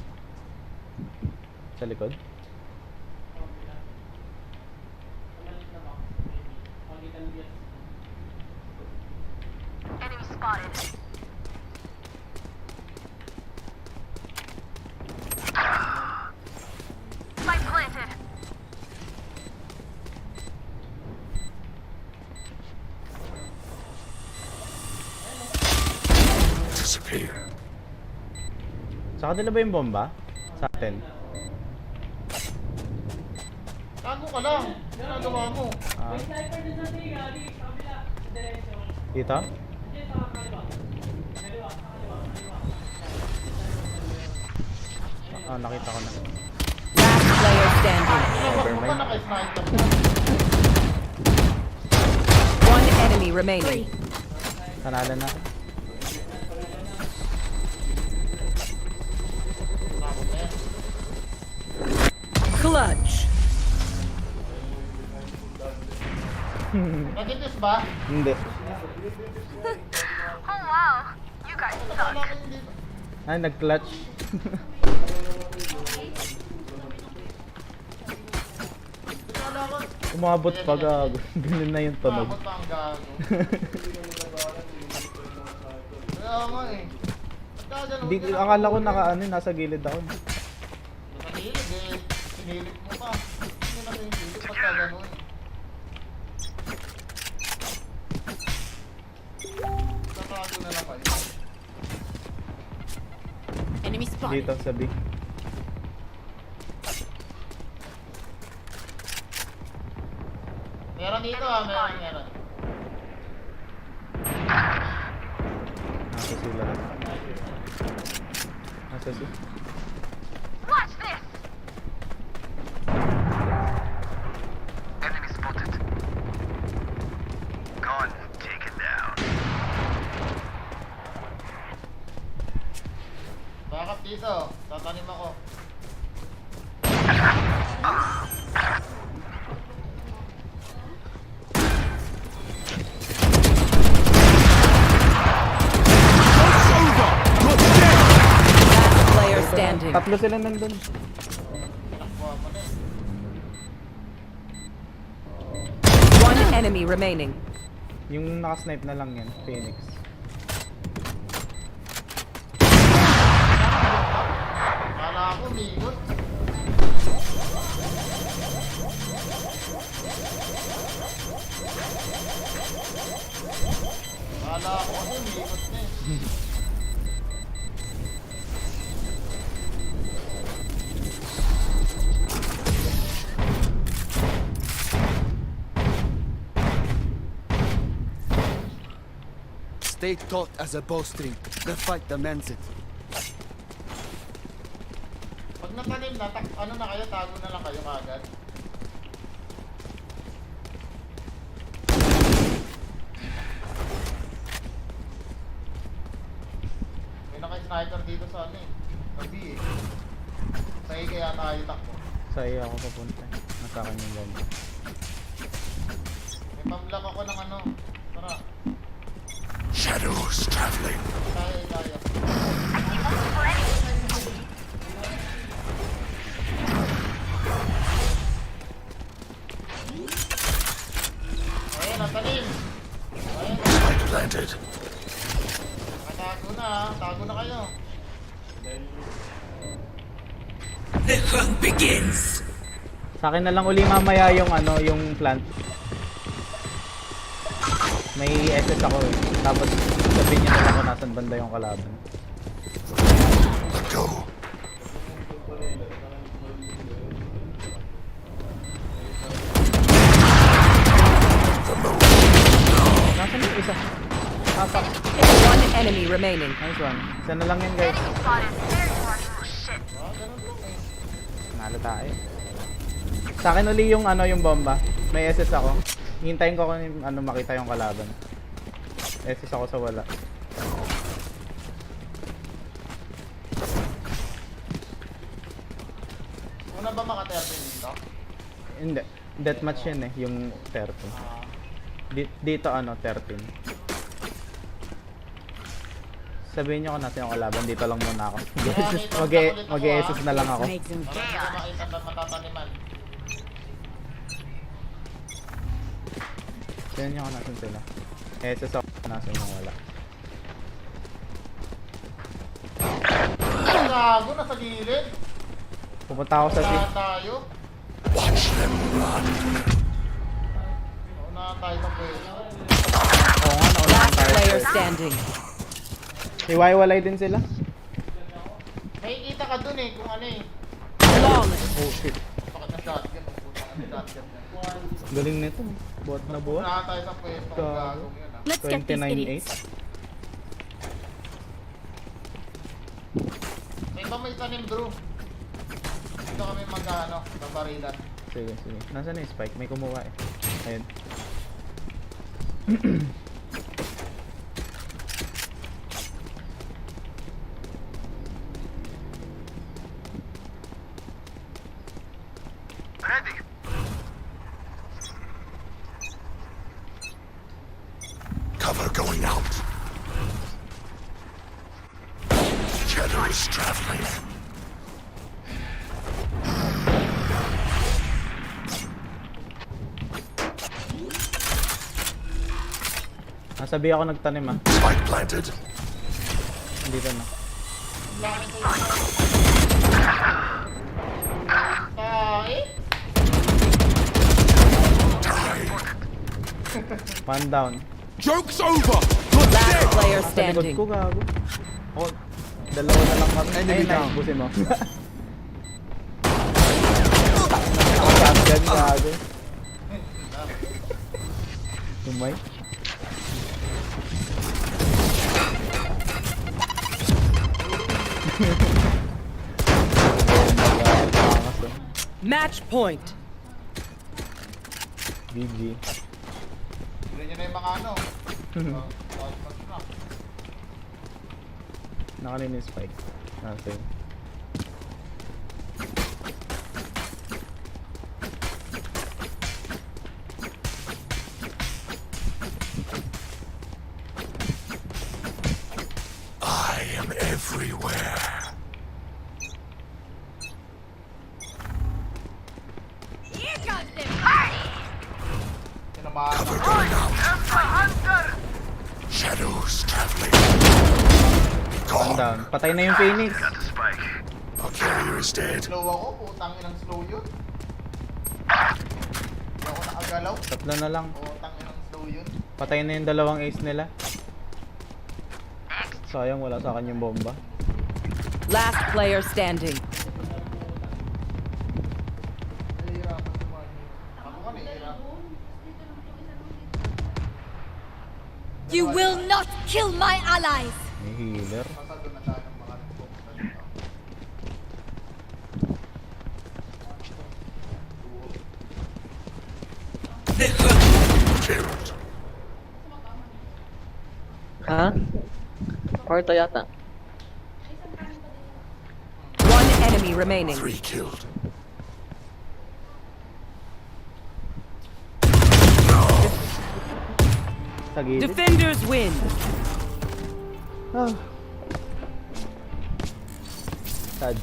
Sa likod? Enemy spotted. Spike planted. Disappear. Sa kanila ba yung bomba? Sa atin? Tago ka lang. Ginagawa mo. Ah. Dito? Ah, nakita ko na. Last player standing. Ginagawa mo ka naka-sniper mo. One enemy remaining. Panalo na. Takot na yan. Clutch. Nag-intis ba? Hindi. Oh wow, you guys suck. Wala kayong dito. Ay, nag-clutch. Wala ka. Umabot pa gago. Ganun na yung tunog. Umabot pa ang gago. Kaya nga eh. Pagkaganon Hindi, ka lang. akala ko nasa gilid ako. Nakahilid eh. Sinilip mo pa. Hindi na kayo silip pagkaganon. Tatago na lang kayo. Enemy spotted. Dito sa B. Meron dito ah, meron. Nasa sila. Nasa si. Watch this. Enemy spotted. Gone, taken down. Bakit dito? Tatanim ako. Last player standing. Tatlo sila nandun. Nakuha mo na eh. One enemy remaining. Yung nakasnipe na lang yan, Phoenix. Kala ko, migot. Kala ko kasi migot na eh. Stay taut as a bowstring. The fight demands it. Pag natanim na, ano na kayo, tago na lang kayo kagad. May naka-sniper dito sa ano eh. Sabi eh. Sa'yo kaya tayo takbo. Sa iyo ako papunta. Nasa akin yung bomba. May pamblock ako ng ano. Tara. Shadows traveling. Tayo. Ayun, natanim. Ayun, Spike planted. nakatago na ha. Tago na kayo. The hunt begins. Sa akin na lang uli mamaya yung ano, yung plant. May SS ako eh. Tapos sabihin niya na lang kung nasan banda yung kalaban. Go. The move. isa. Apak. One enemy remaining. Nice one. Isa na lang yan, guys. Nalo tayo. Sa akin uli yung ano, yung bomba. May SS ako. Hintayin ko kung ano makita yung kalaban. SS ako sa wala. Una ba maka-30 dito? Hindi. Deathmatch yun eh, yung 13. Dito ano, 13. Sabihin nyo kung natin yung kalaban, dito lang muna ako. Mag-SS na lang ako. Make them Para makita ba matataniman? Sabihin nyo kung natin sila. SS ako, nasan yung wala. Gago, nasa gilid. Pupunta ako sa Wala tayo. Watch them run. Una tayo sa pwesto. Oo nga, nauna Last tayo. player standing. Iwaiwalay din sila. Makikita ka dun eh, kung ano eh. Flawless. Oh shit. Bakit na shotgun? Magpunta ka na shotgun yan. Galing nito. Buhat na buhat. Una tayo sa pwesto. Kung gagong yun ah. Let's get these 29-8. idiots. May iba may tanim, Drew. Dito kami mag-ano, babarilan. Sige, sige. Nasaan na yung spike? May kumuha eh. Ayun. Cover going out. Shadows traveling. Nasabi ako nagtanim ah. Spike planted. Dito na. Eh? One down. Joke's over! Last player Sa likod standing. ko, gago. Oh, dalawa na lang kami. Ay, nice. Busin mo. Shotgun, gago. Tumay. Match point. GG. Tignan nyo na yung mga ano. Nakanin yung spike. Nothing. I am everywhere. Here comes the party! Tinamaan Cover na. going out. Shadows traveling. One Gone. down. Patay na yung Phoenix. Our carrier is dead. Slow ako, putang inang slow yun. Hindi ako nakagalaw. Tatlo na lang. Putang inang slow yun. Patay na yung dalawang ace nila. Sayang wala sa akin yung bomba. Last player standing. Nahihirapan si Marnie. Ako ka nahihirapan. You will not kill my allies! May healer. Pasado na tayo ng mga pupunta dito. Killed. Ha? Kwarto yata. One enemy remaining. 3 killed. Sa gilid. Defenders win. Ah. Sad.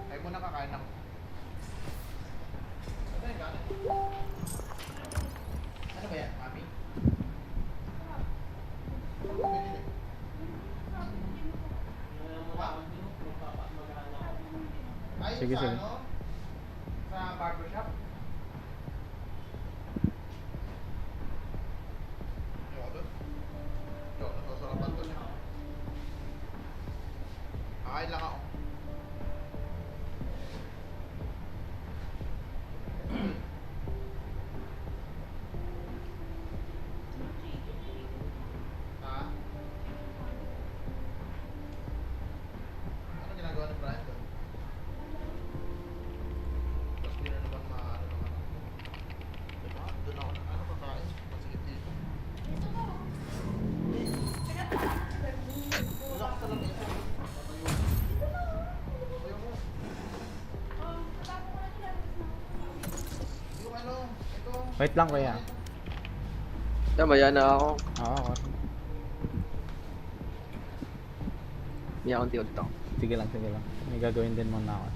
Ay muna kakain ako. Ano ba yan, mami? Binili. Ay, Sige, sa sige. ano? Sa barbershop? Ayoko doon. Ayoko, nasasarapan doon. Kakain lang ako. Wait lang kuya. Maya na ako. Oo. Maya konti ulit ako. Sige lang, sige lang. May gagawin din muna ako.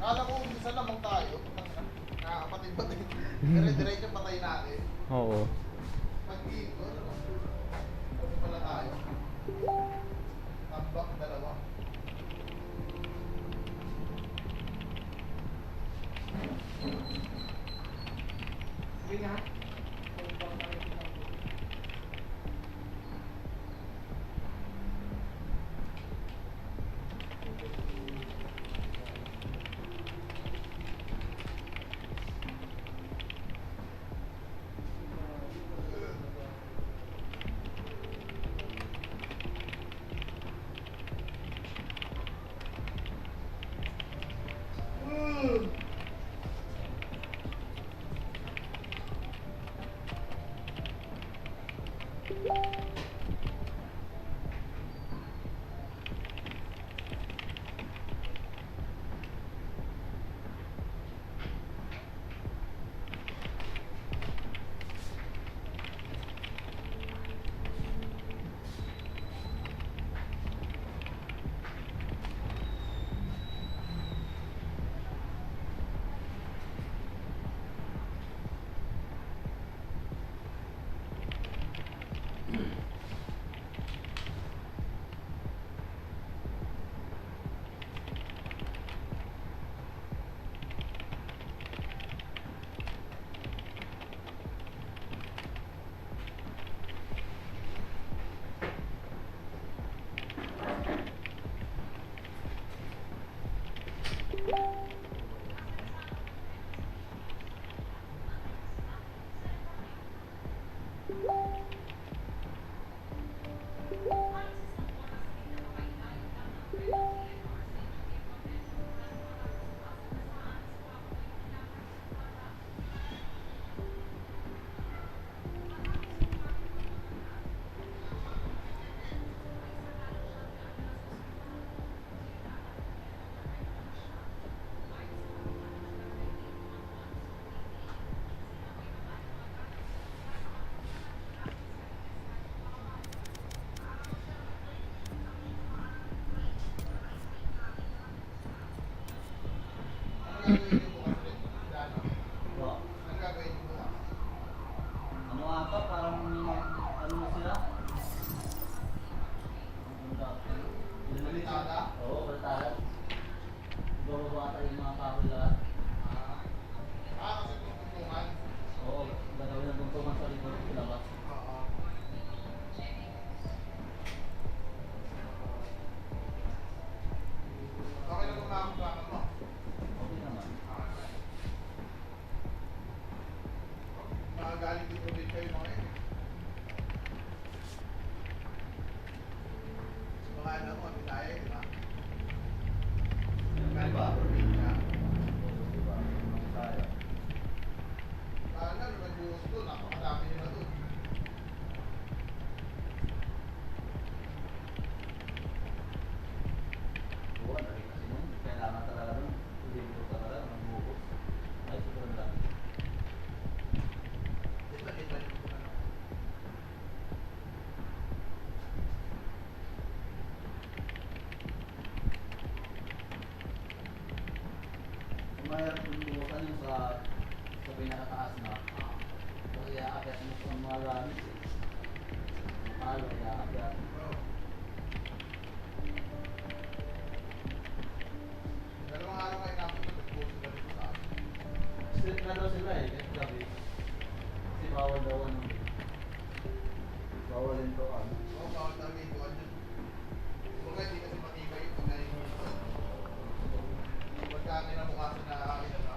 Kala ko isa lamang tayo. Nakakapatid-patid. Dire-diretso patay natin. Oo. Pag-dito, ano? Ano pala tayo? Tambak, dalawa. Sige nga. Ano ata, parang ano na sila? Balitada? Oo, balitada. Bababa tayo yung mga kahoy lahat. Kasi tungtungan. Oo, gagawin na tungtungan sa likod sa labas. Okay lang kung makakamdaman mo. Okay naman. Makagaling dito din kayo mga yun. Mga ano mo, tayo, di ba? Kaya ba? Probinsya. Kala, nag-buhos doon. Napakarami nila doon. Oo, dahil kasi nun, kailangan talaga nun. Hindi mo talaga, magbuhos. Ay, sobrang dami. Iba-iba yung ano. Mayroon kong buhusan yung sa pinakataas na. Kasi aakyat mo sa mga gamit eh. Palo, aakyat. Dalawang araw kayo napunta, nag-buhos sila dito sa akin. Strict na daw sila eh, kahit gabi. Kasi bawal daw ano. Bawal yung to ano. Oo, bawal talaga yung buwan dyan. Kumbaga, hindi kasi matibay yung pagkain. Pagka kinabukasan na akin na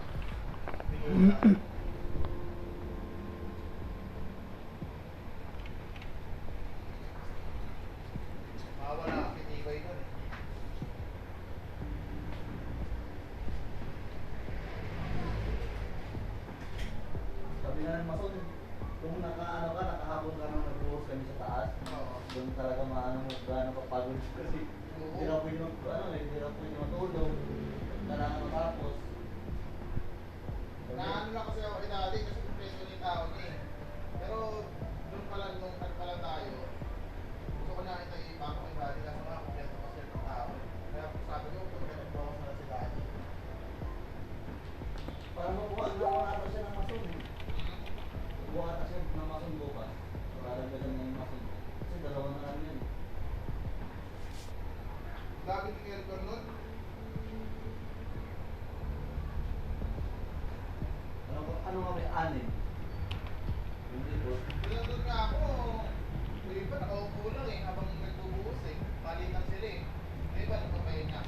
mawala ang pitibay nun eh. na mason. Kung nakaano ka, nakahapon ka nang nag-uus kami sa taas. Doon talaga maano mo gaano kapagod kasi hindi na pwede hindi na pwede matulog. Kailangan matapos. Naano lang kasi ako kay Daddy kasi preso na yung tao niya eh. Pero doon pala, nung nagpala tayo, gusto ko na ipako kay Daddy kasi mga kompleto kasi yung tao. Kaya sabi ko, kung nagbawas na si Daddy. Para makuha ata siya ng mason. Makuha ata siya ng mason bukas. Para dagdagan niya yung mason. Kasi dalawa na lang yan. Lagi ni Kelber nun. Ano nga may anin? Hindi po. Doon nga ako, yung iba nakaupo lang eh, habang nagbubuhos eh. Palitan sila eh. Yung iba nagpapahinga.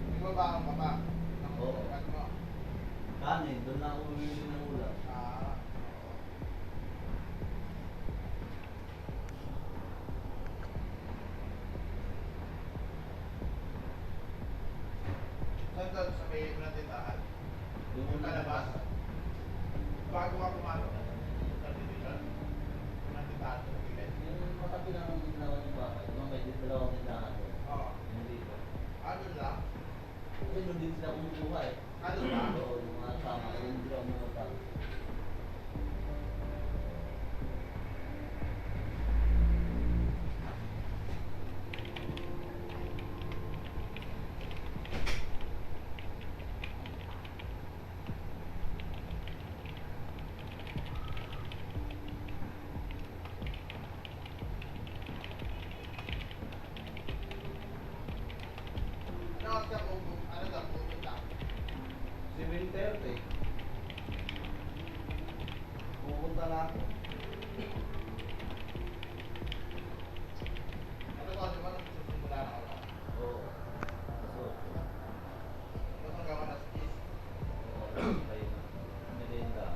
May babaan ka ba? Oo. Kanin, doon lang ako bumili ng ulam. Saan doon sa may unang tindahan? Yung Palabas? Bago ka pumasok? Unang tindahan sa gilid? Yung matabi lang ang tindahan ng bahay. Yung may dalawang tindahan doon. Oo. Yung dito. Doon lang? Kasi doon din sila kumukuha eh. Doon lang? Oo, yung mga tama. Yung hindi lang mga tama. Ano daw pupunta? 7:30. Pupunta na ako. Ano ba? Di ba nung susimula na ako? Oo. Ba't hanggang alas 10? Oo. Tayo na. Merienda.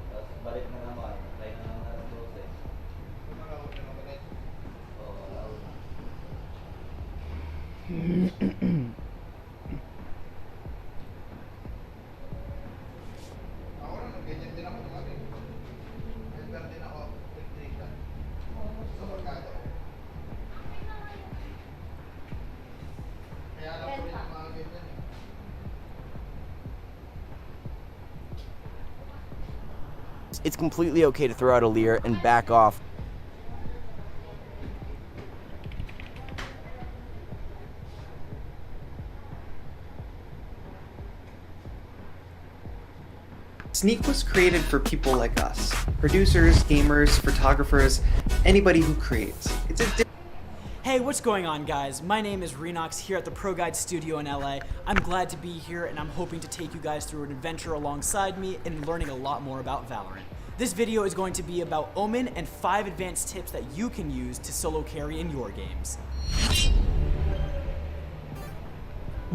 Tapos balik na naman. Tayo na naman alas 12. Kumalawag na naman. Oo, lawag na. Ako rin, ganyan din ako nung Member din ako, electrician. Sa Mercado. Kaya alam ko rin yung mga ganyan eh. It's completely okay to throw out a leer and back off. Sneak was created for people like us. Producers, gamers, photographers, anybody who creates. It's a Hey, what's going on, guys? My name is Renox here at the Pro Guide Studio in LA. I'm glad to be here and I'm hoping to take you guys through an adventure alongside me and learning a lot more about Valorant. This video is going to be about Omen and 5 advanced tips that you can use to solo carry in your games.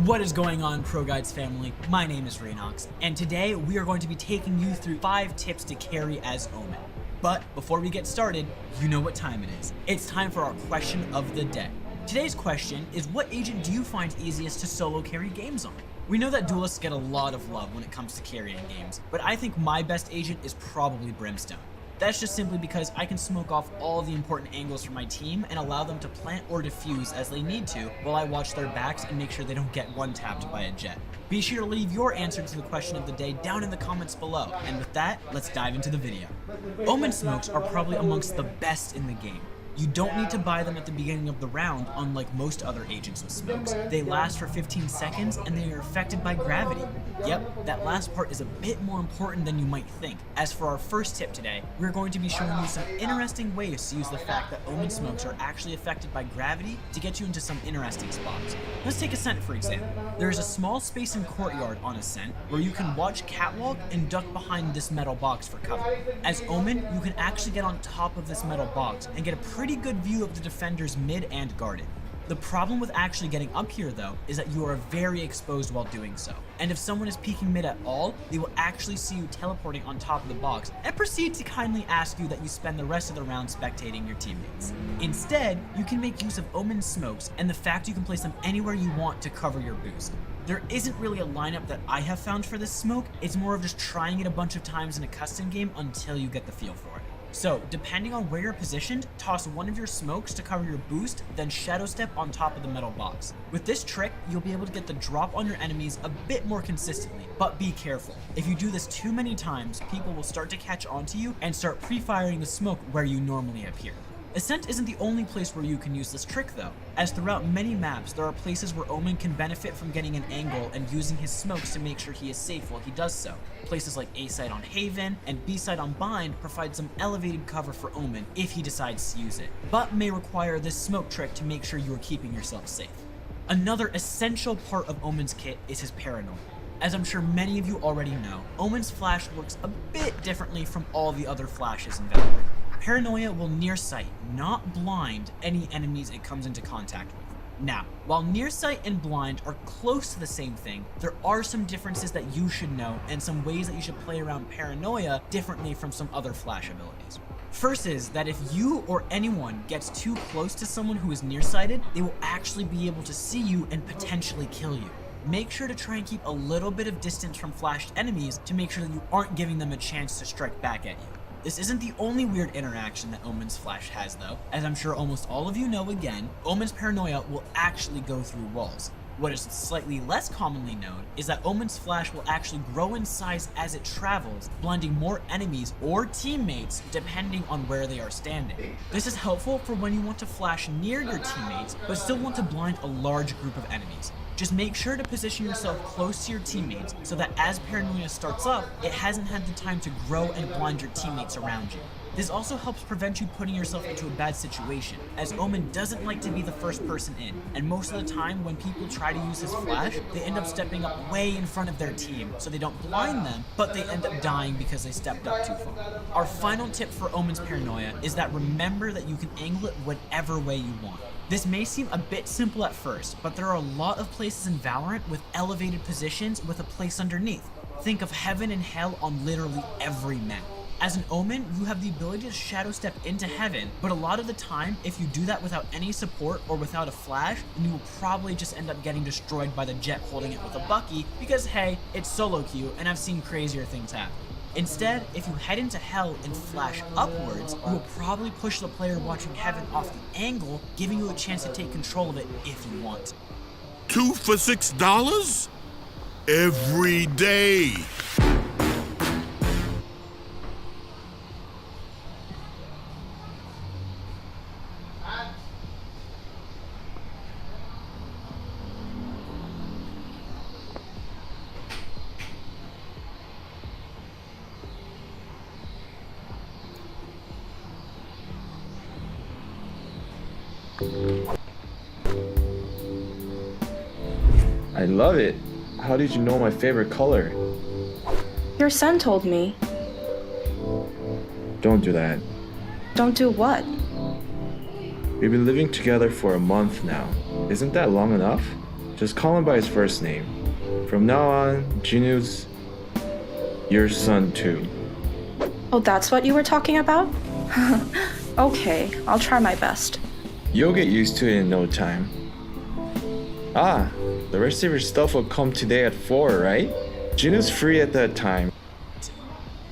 What is going on, Pro Guides family? My name is Renox, and today we are going to be taking you through 5 tips to carry as Omen. But before we get started, you know what time it is. It's time for our question of the day. Today's question is, what agent do you find easiest to solo carry games on? We know that duelists get a lot of love when it comes to carrying games, but I think my best agent is probably Brimstone. That's just simply because I can smoke off all the important angles for my team and allow them to plant or defuse as they need to while I watch their backs and make sure they don't get one-tapped by a jet. Be sure to leave your answer to the question of the day down in the comments below. And with that, let's dive into the video. Omen smokes are probably amongst the best in the game. You don't need to buy them at the beginning of the round, unlike most other agents with smokes. They last for 15 seconds and they are affected by gravity. Yep, that last part is a bit more important than you might think. As for our first tip today, we're going to be showing you some interesting ways to use the fact that Omen smokes are actually affected by gravity to get you into some interesting spots. Let's take Ascent for example. There is a small space in Courtyard on Ascent where you can watch Catwalk and duck behind this metal box for cover. As Omen, you can actually get on top of this metal box and get a pretty good view of the defenders mid and guarded. The problem with actually getting up here though is that you are very exposed while doing so. And if someone is peeking mid at all, they will actually see you teleporting on top of the box and proceed to kindly ask you that you spend the rest of the round spectating your teammates. Instead, you can make use of Omen's smokes and the fact you can place them anywhere you want to cover your boost. There isn't really a lineup that I have found for this smoke, it's more of just trying it a bunch of times in a custom game until you get the feel for it. So, depending on where you're positioned, toss one of your smokes to cover your boost, then shadow step on top of the metal box. With this trick, you'll be able to get the drop on your enemies a bit more consistently, but be careful. If you do this too many times, people will start to catch on to you and start pre-firing the smoke where you normally appear. Ascent isn't the only place where you can use this trick though, as throughout many maps there are places where Omen can benefit from getting an angle and using his smokes to make sure he is safe while he does so. Places like A side on Haven and B side on Bind provide some elevated cover for Omen if he decides to use it, but may require this smoke trick to make sure you are keeping yourself safe. Another essential part of Omen's kit is his paranoia. As I'm sure many of you already know, Omen's flash works a bit differently from all the other flashes in Valorant. Paranoia will near sight, not blind, any enemies it comes into contact with. Now, while near sight and blind are close to the same thing, there are some differences that you should know and some ways that you should play around paranoia differently from some other flash abilities. First is that if you or anyone gets too close to someone who is nearsighted, they will actually be able to see you and potentially kill you. Make sure to try and keep a little bit of distance from flashed enemies to make sure that you aren't giving them a chance to strike back at you. This isn't the only weird interaction that Omen's flash has though. As I'm sure almost all of you know again, Omen's paranoia will actually go through walls. What is slightly less commonly known is that Omen's flash will actually grow in size as it travels, blinding more enemies or teammates depending on where they are standing. This is helpful for when you want to flash near your teammates but still want to blind a large group of enemies. Just make sure to position yourself close to your teammates so that as paranoia starts up, it hasn't had the time to grow and blind your teammates around you. This also helps prevent you putting yourself into a bad situation, as Omen doesn't like to be the first person in, and most of the time when people try to use his flash, they end up stepping up way in front of their team, so they don't blind them, but they end up dying because they stepped up too far. Our final tip for Omen's paranoia is that remember that you can angle it whatever way you want. This may seem a bit simple at first, but there are a lot of places in Valorant with elevated positions with a place underneath. Think of heaven and hell on literally every map. As an Omen, you have the ability to shadow step into heaven, but a lot of the time, if you do that without any support or without a flash, then you will probably just end up getting destroyed by the Jet holding it with a Bucky, because hey, it's solo queue and I've seen crazier things happen. Instead, if you head into hell and flash upwards, you will probably push the player watching heaven off the angle, giving you a chance to take control of it if you want to. 2 for $6? Every day. I love it. How did you know my favorite color? Your son told me. Don't do that. Don't do what? We've been living together for a month now. Isn't that long enough? Just call him by his first name. From now on, Jinu's your son too. Oh, that's what you were talking about? Okay, I'll try my best. You'll get used to it in no time. Ah, the rest of your stuff will come today at 4, right? Jinu's free at that time.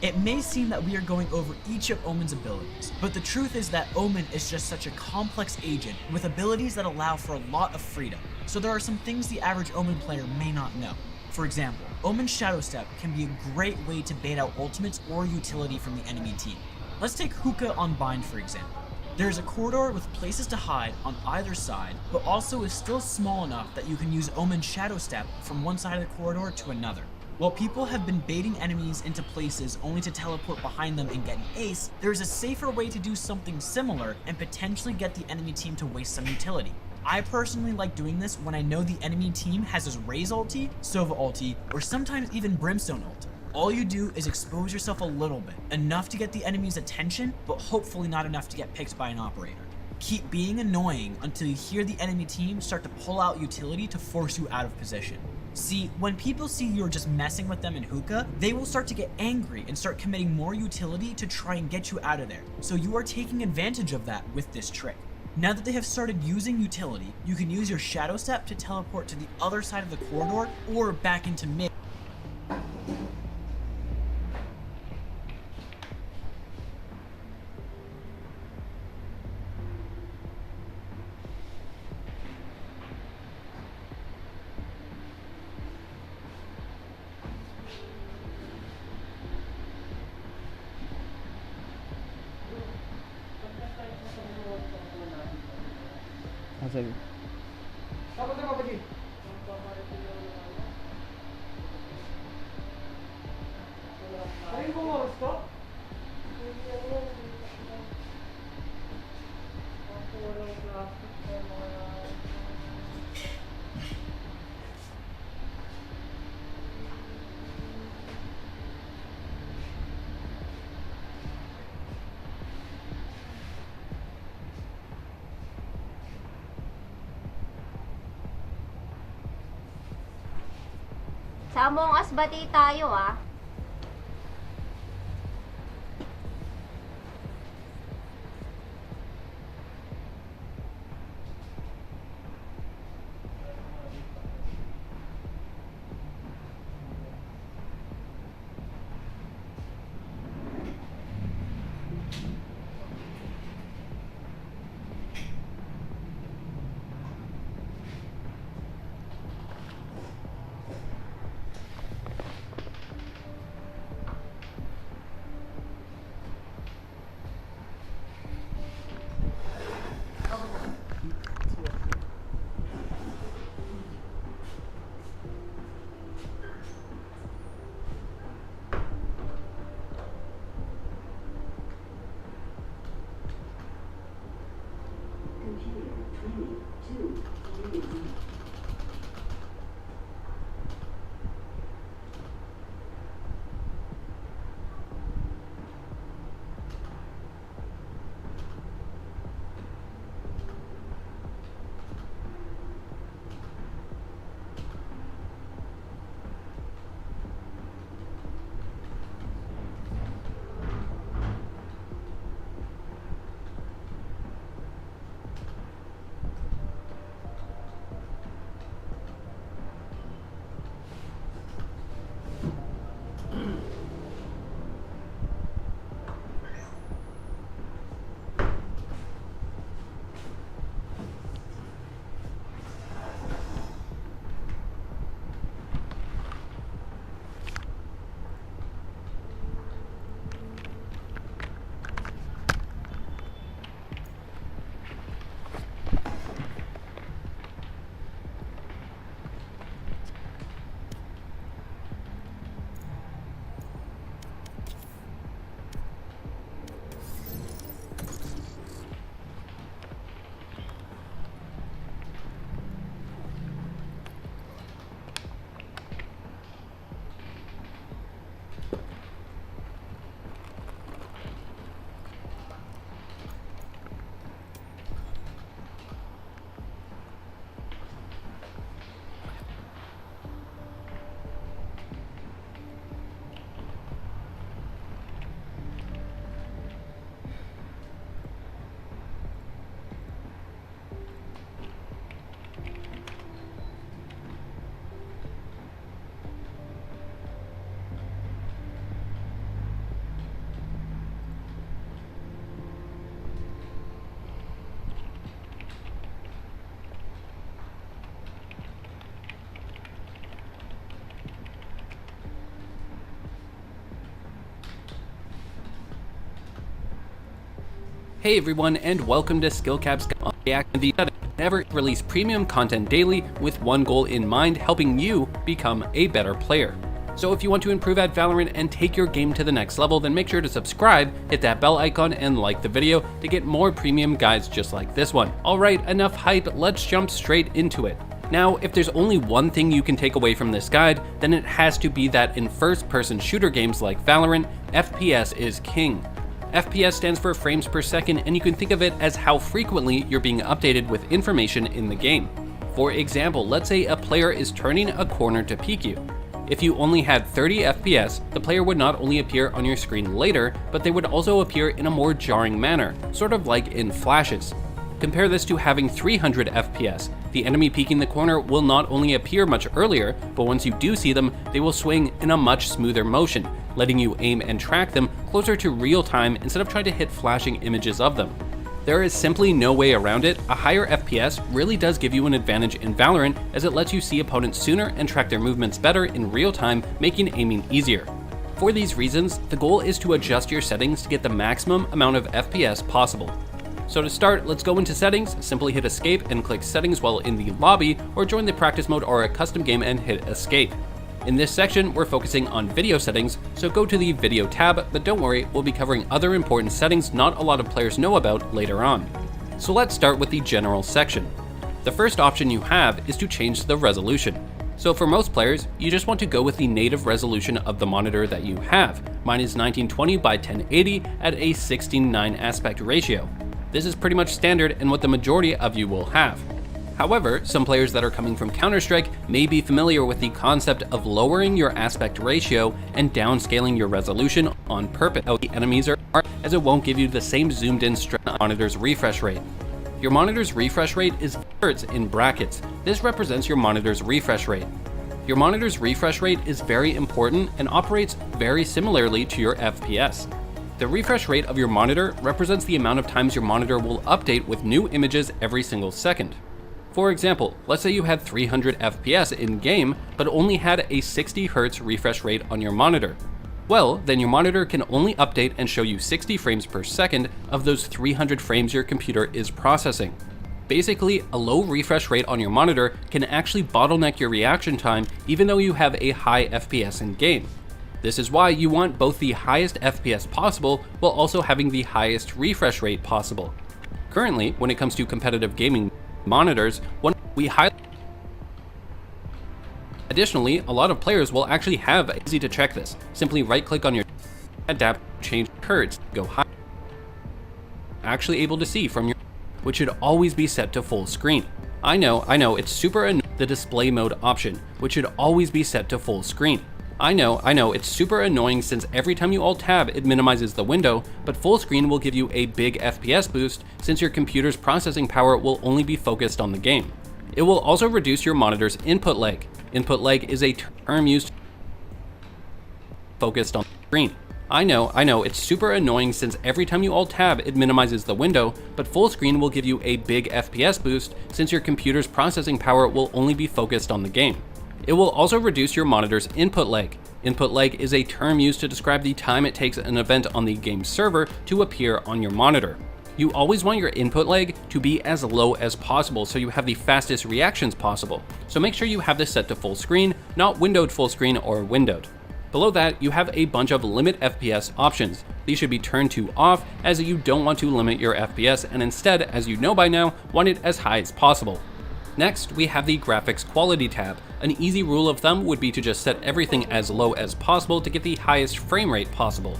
It may seem that we are going over each of Omen's abilities, but the truth is that Omen is just such a complex agent with abilities that allow for a lot of freedom. So there are some things the average Omen player may not know. For example, Omen's Shadow Step can be a great way to bait out ultimates or utility from the enemy team. Let's take Hookah on Bind for example. There's a corridor with places to hide on either side, but also is still small enough that you can use Omen's Shadow Step from one side of the corridor to another. While people have been baiting enemies into places only to teleport behind them and get an ace, there's a safer way to do something similar and potentially get the enemy team to waste some utility. I personally like doing this when I know the enemy team has his Raze ulti, Sova ulti, or sometimes even Brimstone ulti. All you do is expose yourself a little bit, enough to get the enemy's attention, but hopefully not enough to get picked by an operator. Keep being annoying until you hear the enemy team start to pull out utility to force you out of position. See, when people see you're just messing with them in hookah, they will start to get angry and start committing more utility to try and get you out of there. So you are taking advantage of that with this trick. Now that they have started using utility, you can use your shadow step to teleport to the other side of the corridor or back into mid. Sige. Tapos na kapatid. Ano yung oras ko? Sa Among Us bati tayo ah. Hey everyone, and welcome to SkillCap's React to the never release premium content daily with one goal in mind, helping you become a better player. So if you want to improve at Valorant and take your game to the next level, then make sure to subscribe, hit that bell icon, and like the video to get more premium guides just like this one. Alright, enough hype, let's jump straight into it. Now, if there's only one thing you can take away from this guide, then it has to be that in first-person shooter games like Valorant, FPS is king. FPS stands for frames per second, and you can think of it as how frequently you're being updated with information in the game. For example, let's say a player is turning a corner to peek you. If you only had 30 FPS, the player would not only appear on your screen later, but they would also appear in a more jarring manner, sort of like in flashes. Compare this to having 300 FPS. The enemy peeking the corner will not only appear much earlier, but once you do see them, they will swing in a much smoother motion, letting you aim and track them closer to real time instead of trying to hit flashing images of them. There is simply no way around it. A higher FPS really does give you an advantage in Valorant, as it lets you see opponents sooner and track their movements better in real time, making aiming easier. For these reasons, the goal is to adjust your settings to get the maximum amount of FPS possible. So to start, let's go into settings, simply hit escape and click settings while in the lobby, or join the practice mode or a custom game and hit escape. In this section, we're focusing on video settings, so go to the video tab, but don't worry, we'll be covering other important settings not a lot of players know about later on. So let's start with the general section. The first option you have is to change the resolution. So for most players, you just want to go with the native resolution of the monitor that you have. Mine is 1920 by 1080 at a 16:9 aspect ratio. This is pretty much standard and what the majority of you will have. However, some players that are coming from Counter-Strike may be familiar with the concept of lowering your aspect ratio and downscaling your resolution on purpose. The enemies are, as it won't give you the same zoomed in monitor's refresh rate. Your monitor's refresh rate is hertz in brackets. This represents your monitor's refresh rate. Your monitor's refresh rate is very important and operates very similarly to your FPS. The refresh rate of your monitor represents the amount of times your monitor will update with new images every single second. For example, let's say you had 300 FPS in-game, but only had a 60 Hz refresh rate on your monitor. Well, then your monitor can only update and show you 60 frames per second of those 300 frames your computer is processing. Basically, a low refresh rate on your monitor can actually bottleneck your reaction time even though you have a high FPS in-game. This is why you want both the highest FPS possible while also having the highest refresh rate possible. Currently, when it comes to competitive gaming monitors, Additionally, a lot of players will actually have easy to check this. Simply right click on your adapt, change hertz, go high. Actually able to see from your, which should always be set to full screen. I know, it's super annoying. The display mode option, which should always be set to full screen. I know, it's super annoying since every time you alt-tab it minimizes the window, but full screen will give you a big FPS boost since your computer's processing power will only be focused on the game. It will also reduce your monitor's input lag. Input lag is a term used focused on the screen. I know, it's super annoying since every time you alt-tab it minimizes the window, but full screen will give you a big FPS boost since your computer's processing power will only be focused on the game. It will also reduce your monitor's input lag. Input lag is a term used to describe the time it takes an event on the game server to appear on your monitor. You always want your input lag to be as low as possible so you have the fastest reactions possible. So make sure you have this set to full screen, not windowed full screen or windowed. Below that, you have a bunch of limit FPS options. These should be turned to off as you don't want to limit your FPS and instead, as you know by now, want it as high as possible. Next, we have the graphics quality tab. An easy rule of thumb would be to just set everything as low as possible to get the highest frame rate possible.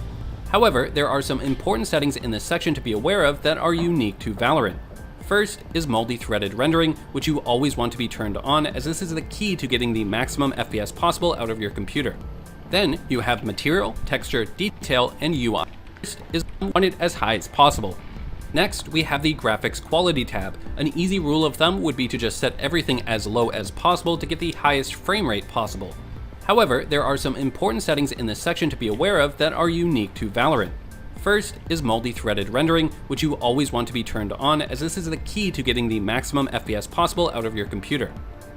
However, there are some important settings in this section to be aware of that are unique to Valorant. First is multi-threaded rendering, which you always want to be turned on as this is the key to getting the maximum FPS possible out of your computer. Then you have material, texture, detail, and UI. First is want it as high as possible. Next, we have the graphics quality tab. An easy rule of thumb would be to just set everything as low as possible to get the highest frame rate possible. However, there are some important settings in this section to be aware of that are unique to Valorant. First is multi-threaded rendering, which you always want to be turned on as this is the key to getting the maximum FPS possible out of your computer.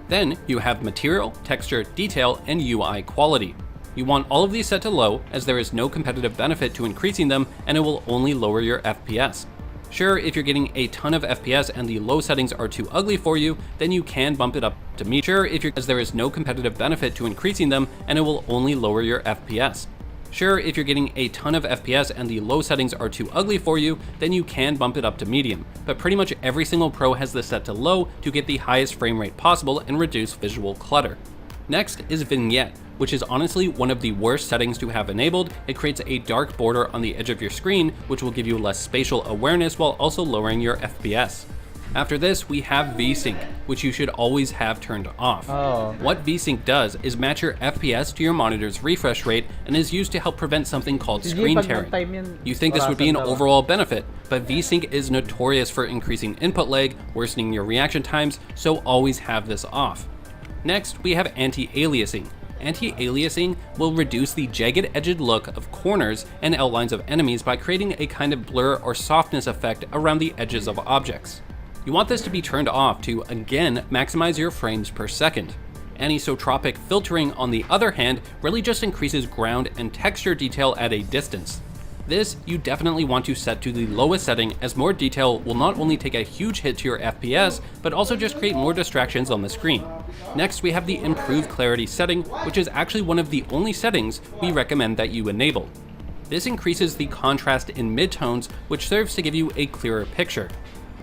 Then you have material, texture, detail, and UI quality. You want all of these set to low as there is no competitive benefit to increasing them and it will only lower your FPS. Sure, if you're getting a ton of FPS and the low settings are too ugly for you, then you can bump it up to medium. Sure, as there is no competitive benefit to increasing them and it will only lower your FPS. Sure, if you're getting a ton of FPS and the low settings are too ugly for you, then you can bump it up to medium, but pretty much every single pro has this set to low to get the highest frame rate possible and reduce visual clutter. Next is Vignette, which is honestly one of the worst settings to have enabled. It creates a dark border on the edge of your screen, which will give you less spatial awareness while also lowering your FPS. After this, we have VSync, which you should always have turned off. What VSync does is match your FPS to your monitor's refresh rate and is used to help prevent something called screen tearing. You think this would be an overall benefit, but VSync is notorious for increasing input lag, worsening your reaction times, so always have this off. Next, we have anti-aliasing. Anti-aliasing will reduce the jagged-edged look of corners and outlines of enemies by creating a kind of blur or softness effect around the edges of objects. You want this to be turned off to, again, maximize your frames per second. Anisotropic filtering, on the other hand, really just increases ground and texture detail at a distance. This you definitely want to set to the lowest setting, as more detail will not only take a huge hit to your FPS, but also just create more distractions on the screen. Next, we have the improved clarity setting, which is actually one of the only settings we recommend that you enable. This increases the contrast in midtones, which serves to give you a clearer picture.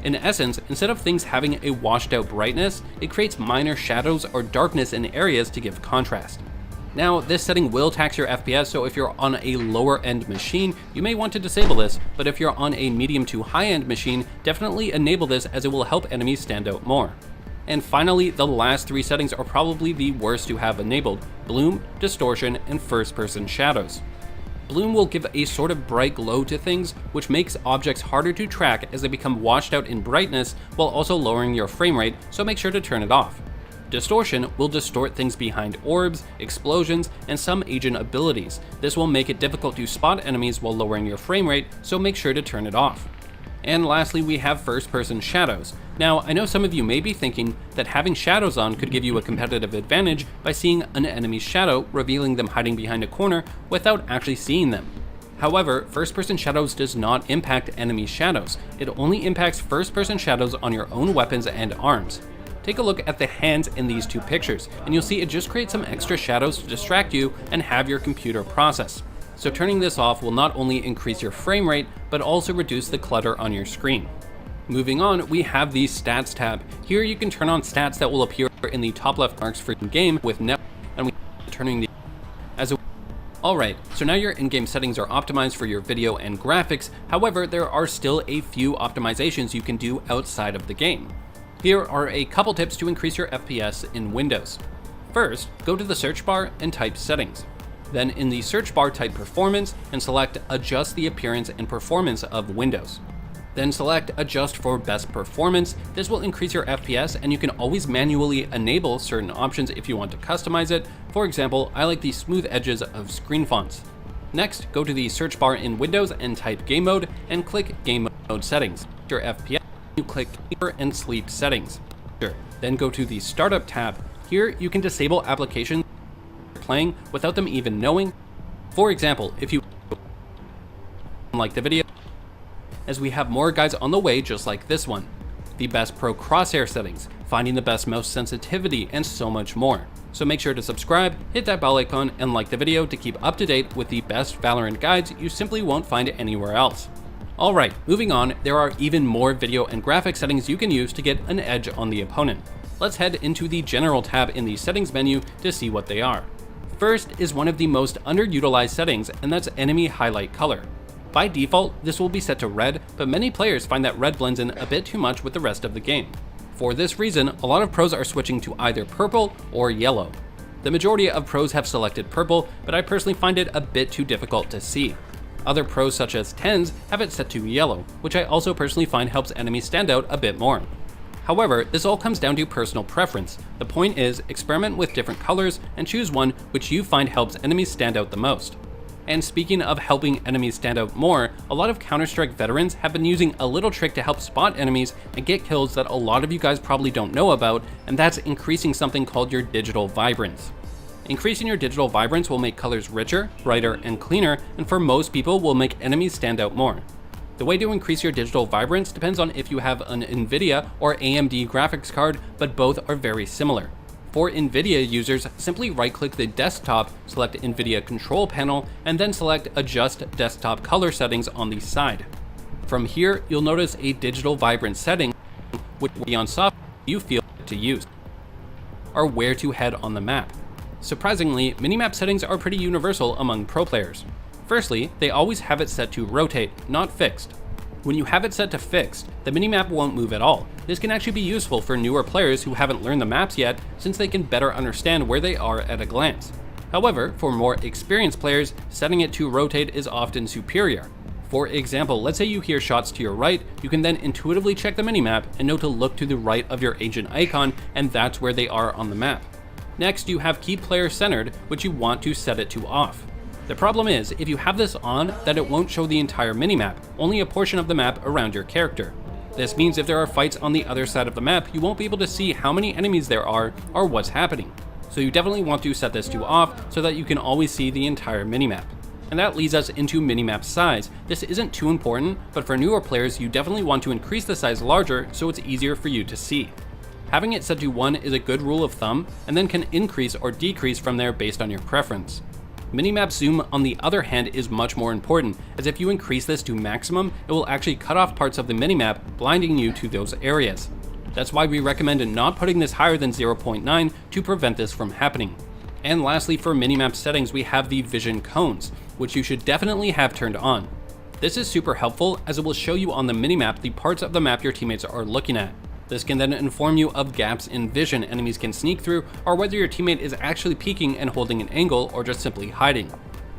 In essence, instead of things having a washed out brightness, it creates minor shadows or darkness in areas to give contrast. Now, this setting will tax your FPS, so if you're on a lower end machine, you may want to disable this, but if you're on a medium to high end machine, definitely enable this as it will help enemies stand out more. And finally, the last three settings are probably the worst to have enabled: bloom, distortion, and first person shadows. Bloom will give a sort of bright glow to things, which makes objects harder to track as they become washed out in brightness while also lowering your frame rate, so make sure to turn it off. Distortion will distort things behind orbs, explosions, and some agent abilities. This will make it difficult to spot enemies while lowering your frame rate, so make sure to turn it off. And lastly, we have first-person shadows. Now, I know some of you may be thinking that having shadows on could give you a competitive advantage by seeing an enemy's shadow, revealing them hiding behind a corner without actually seeing them. However, first-person shadows does not impact enemy shadows. It only impacts first-person shadows on your own weapons and arms. Take a look at the hands in these two pictures, and you'll see it just creates some extra shadows to distract you and have your computer process. So turning this off will not only increase your frame rate, but also reduce the clutter on your screen. Moving on, we have the Stats tab. Here you can turn on stats that will appear in the top left marks for in-game with net, and we turning the as a Alright, so now your in-game settings are optimized for your video and graphics. However, there are still a few optimizations you can do outside of the game. Here are a couple tips to increase your FPS in Windows. First, go to the search bar and type Settings. Then in the search bar, type Performance and select Adjust the appearance and performance of Windows. Then select Adjust for best performance. This will increase your FPS, and you can always manually enable certain options if you want to customize it. For example, I like the smooth edges of screen fonts. Next, go to the search bar in Windows and type Game Mode and click Game Mode Settings. Your FPS, you click Sleep and Sleep Settings. Then go to the Startup tab. Here you can disable applications playing without them even knowing. For example, if you like the video, as we have more guides on the way just like this one. The best pro crosshair settings, finding the best mouse sensitivity, and so much more. So make sure to subscribe, hit that bell icon, and like the video to keep up to date with the best Valorant guides you simply won't find anywhere else. Alright, moving on, there are even more video and graphic settings you can use to get an edge on the opponent. Let's head into the General tab in the Settings menu to see what they are. First is one of the most underutilized settings, and that's Enemy Highlight Color. By default, this will be set to red, but many players find that red blends in a bit too much with the rest of the game. For this reason, a lot of pros are switching to either purple or yellow. The majority of pros have selected purple, but I personally find it a bit too difficult to see. Other pros such as Tens have it set to yellow, which I also personally find helps enemies stand out a bit more. However, this all comes down to personal preference. The point is, experiment with different colors and choose one which you find helps enemies stand out the most. And speaking of helping enemies stand out more, a lot of Counter-Strike veterans have been using a little trick to help spot enemies and get kills that a lot of you guys probably don't know about, and that's increasing something called your digital vibrance. Increasing your digital vibrance will make colors richer, brighter, and cleaner, and for most people will make enemies stand out more. The way to increase your digital vibrance depends on if you have an NVIDIA or AMD graphics card, but both are very similar. For NVIDIA users, simply right-click the desktop, select NVIDIA Control Panel, and then select Adjust Desktop Color Settings on the side. From here, you'll notice a digital vibrance setting, which will be on software you feel to use, or where to head on the map. Surprisingly, minimap settings are pretty universal among pro players. Firstly, they always have it set to rotate, not fixed. When you have it set to fixed, the minimap won't move at all. This can actually be useful for newer players who haven't learned the maps yet, since they can better understand where they are at a glance. However, for more experienced players, setting it to rotate is often superior. For example, let's say you hear shots to your right, you can then intuitively check the minimap and know to look to the right of your agent icon, and that's where they are on the map. Next, you have keep player centered, which you want to set it to off. The problem is, if you have this on, that it won't show the entire minimap, only a portion of the map around your character. This means if there are fights on the other side of the map, you won't be able to see how many enemies there are or what's happening. So you definitely want to set this to off so that you can always see the entire minimap. And that leads us into minimap size. This isn't too important, but for newer players, you definitely want to increase the size larger so it's easier for you to see. Having it set to 1 is a good rule of thumb, and then can increase or decrease from there based on your preference. Minimap zoom, on the other hand, is much more important, as if you increase this to maximum, it will actually cut off parts of the minimap, blinding you to those areas. That's why we recommend not putting this higher than 0.9 to prevent this from happening. And lastly, for minimap settings, we have the vision cones, which you should definitely have turned on. This is super helpful, as it will show you on the minimap the parts of the map your teammates are looking at. This can then inform you of gaps in vision enemies can sneak through, or whether your teammate is actually peeking and holding an angle or just simply hiding.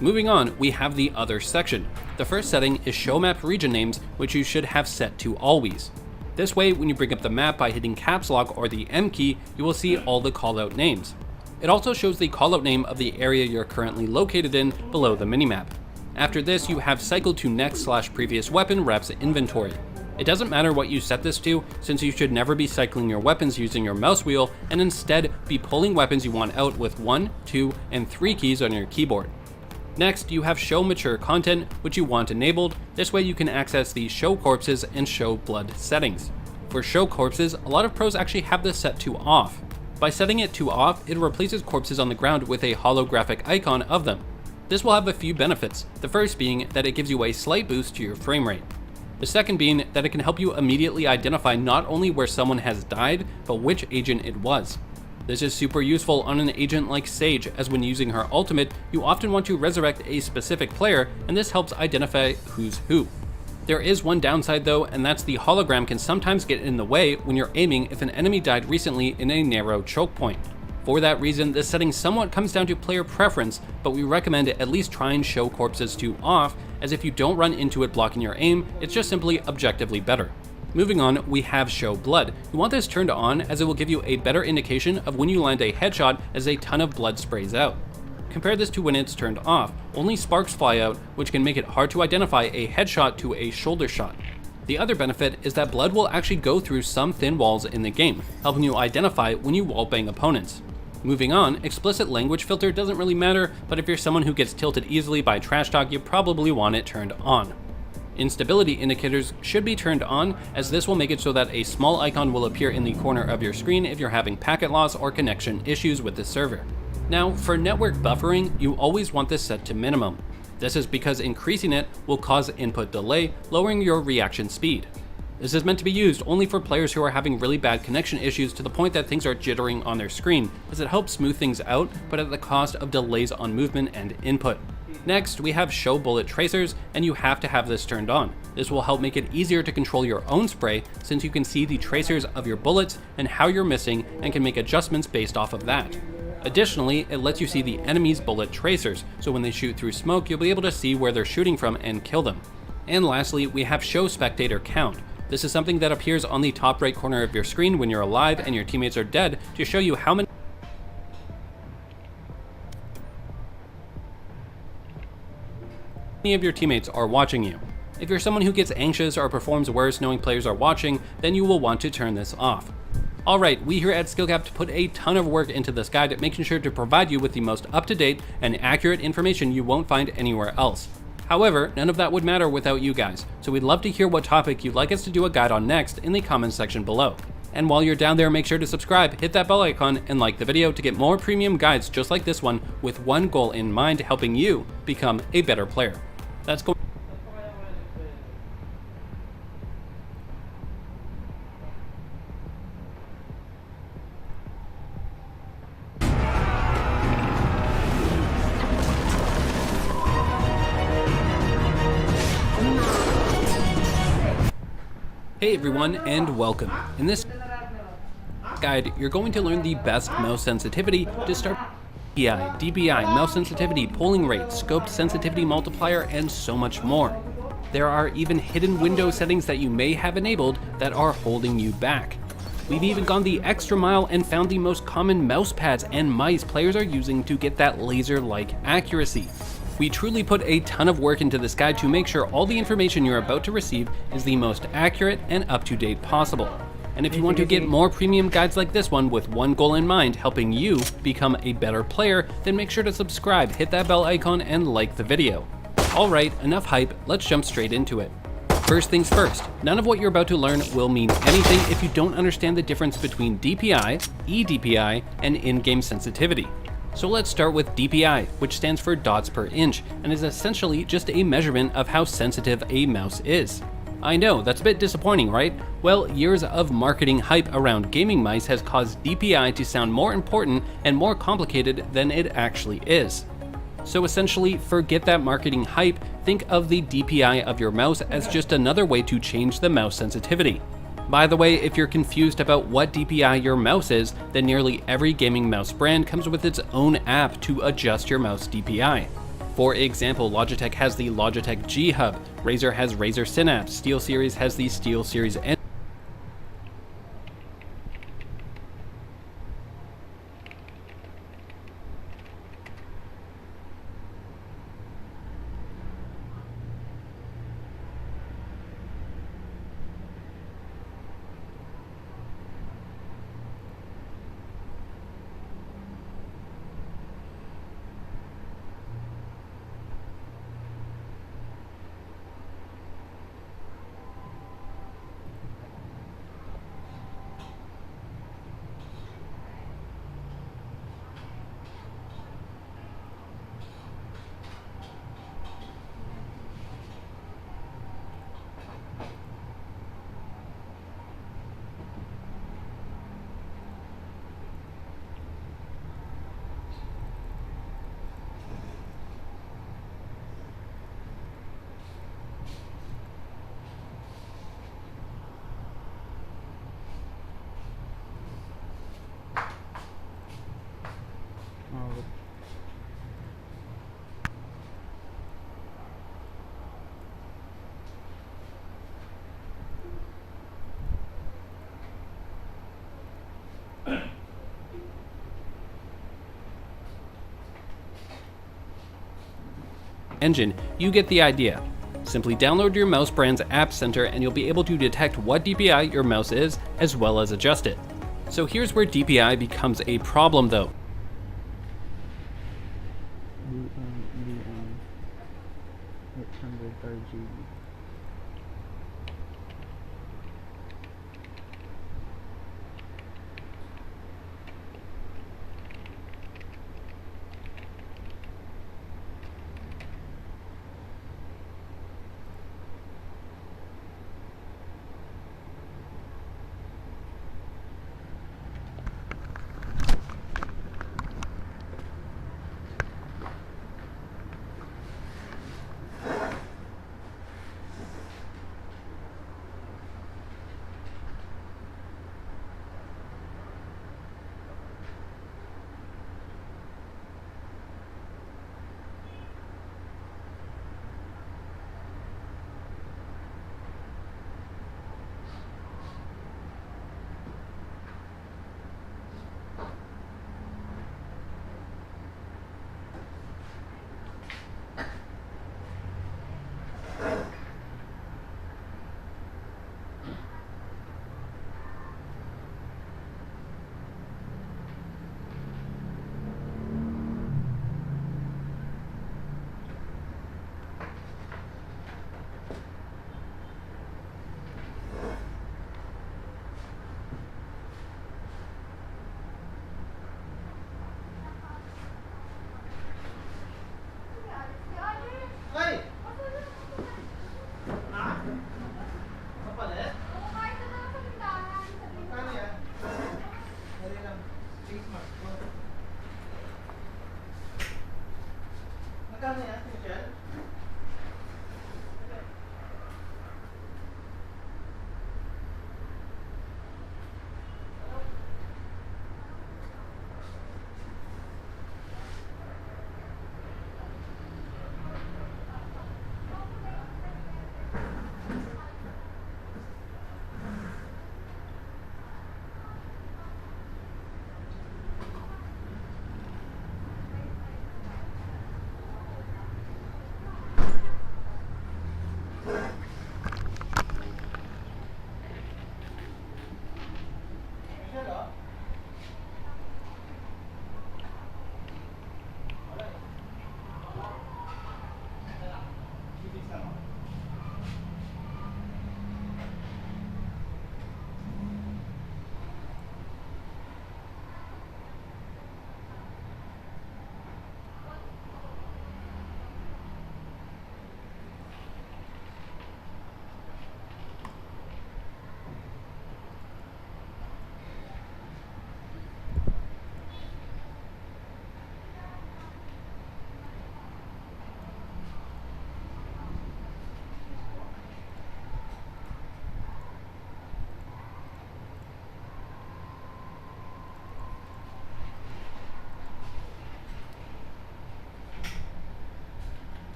Moving on, we have the other section. The first setting is show map region names, which you should have set to always. This way, when you bring up the map by hitting caps lock or the M key, you will see all the callout names. It also shows the callout name of the area you're currently located in below the minimap. After this, you have cycle to next/previous weapon reps inventory. It doesn't matter what you set this to, since you should never be cycling your weapons using your mouse wheel, and instead be pulling weapons you want out with 1, 2, and 3 keys on your keyboard. Next, you have show mature content, which you want enabled. This way you can access the show corpses and show blood settings. For show corpses, a lot of pros actually have this set to off. By setting it to off, it replaces corpses on the ground with a holographic icon of them. This will have a few benefits, the first being that it gives you a slight boost to your frame rate. The second being that it can help you immediately identify not only where someone has died, but which agent it was. This is super useful on an agent like Sage, as when using her ultimate, you often want to resurrect a specific player, and this helps identify who's who. There is one downside though, and that's the hologram can sometimes get in the way when you're aiming if an enemy died recently in a narrow choke point. For that reason, this setting somewhat comes down to player preference, but we recommend at least try and show corpses to off, as if you don't run into it blocking your aim, it's just simply objectively better. Moving on, we have show blood. You want this turned on, as it will give you a better indication of when you land a headshot as a ton of blood sprays out. Compare this to when it's turned off. Only sparks fly out, which can make it hard to identify a headshot to a shoulder shot. The other benefit is that blood will actually go through some thin walls in the game, helping you identify when you wallbang opponents. Moving on, explicit language filter doesn't really matter, but if you're someone who gets tilted easily by trash talk, you probably want it turned on. Instability indicators should be turned on, as this will make it so that a small icon will appear in the corner of your screen if you're having packet loss or connection issues with the server. Now, for network buffering, you always want this set to minimum. This is because increasing it will cause input delay, lowering your reaction speed. This is meant to be used only for players who are having really bad connection issues to the point that things are jittering on their screen, as it helps smooth things out, but at the cost of delays on movement and input. Next, we have show bullet tracers, and you have to have this turned on. This will help make it easier to control your own spray, since you can see the tracers of your bullets and how you're missing, and can make adjustments based off of that. Additionally, it lets you see the enemy's bullet tracers, so when they shoot through smoke, you'll be able to see where they're shooting from and kill them. And lastly, we have show spectator count. This is something that appears on the top right corner of your screen when you're alive and your teammates are dead to show you how many of your teammates are watching you. If you're someone who gets anxious or performs worse knowing players are watching, then you will want to turn this off. Alright, we here at SkillCap put a ton of work into this guide, making sure to provide you with the most up-to-date and accurate information you won't find anywhere else. However, none of that would matter without you guys, so we'd love to hear what topic you'd like us to do a guide on next in the comments section below. And while you're down there, make sure to subscribe, hit that bell icon, and like the video to get more premium guides just like this one, with one goal in mind: helping you become a better player. That's going Hey everyone, and welcome. In this guide, you're going to learn the best mouse sensitivity to start DPI, DPI, mouse sensitivity, polling rate, scoped sensitivity multiplier, and so much more. There are even hidden window settings that you may have enabled that are holding you back. We've even gone the extra mile and found the most common mouse pads and mice players are using to get that laser-like accuracy. We truly put a ton of work into this guide to make sure all the information you're about to receive is the most accurate and up-to-date possible. And if you want to get more premium guides like this one with one goal in mind, helping you become a better player, then make sure to subscribe, hit that bell icon, and like the video. Alright, enough hype, let's jump straight into it. First things first, none of what you're about to learn will mean anything if you don't understand the difference between DPI, eDPI, and in-game sensitivity. So let's start with DPI, which stands for dots per inch, and is essentially just a measurement of how sensitive a mouse is. I know, that's a bit disappointing, right? Well, years of marketing hype around gaming mice has caused DPI to sound more important and more complicated than it actually is. So essentially, forget that marketing hype, think of the DPI of your mouse as just another way to change the mouse sensitivity. By the way, if you're confused about what DPI your mouse is, then nearly every gaming mouse brand comes with its own app to adjust your mouse DPI. For example, Logitech has the Logitech G Hub, Razer has Razer Synapse, SteelSeries has the SteelSeries N. Engine, you get the idea. Simply download your mouse brand's App Center and you'll be able to detect what DPI your mouse is, as well as adjust it. So here's where DPI becomes a problem though.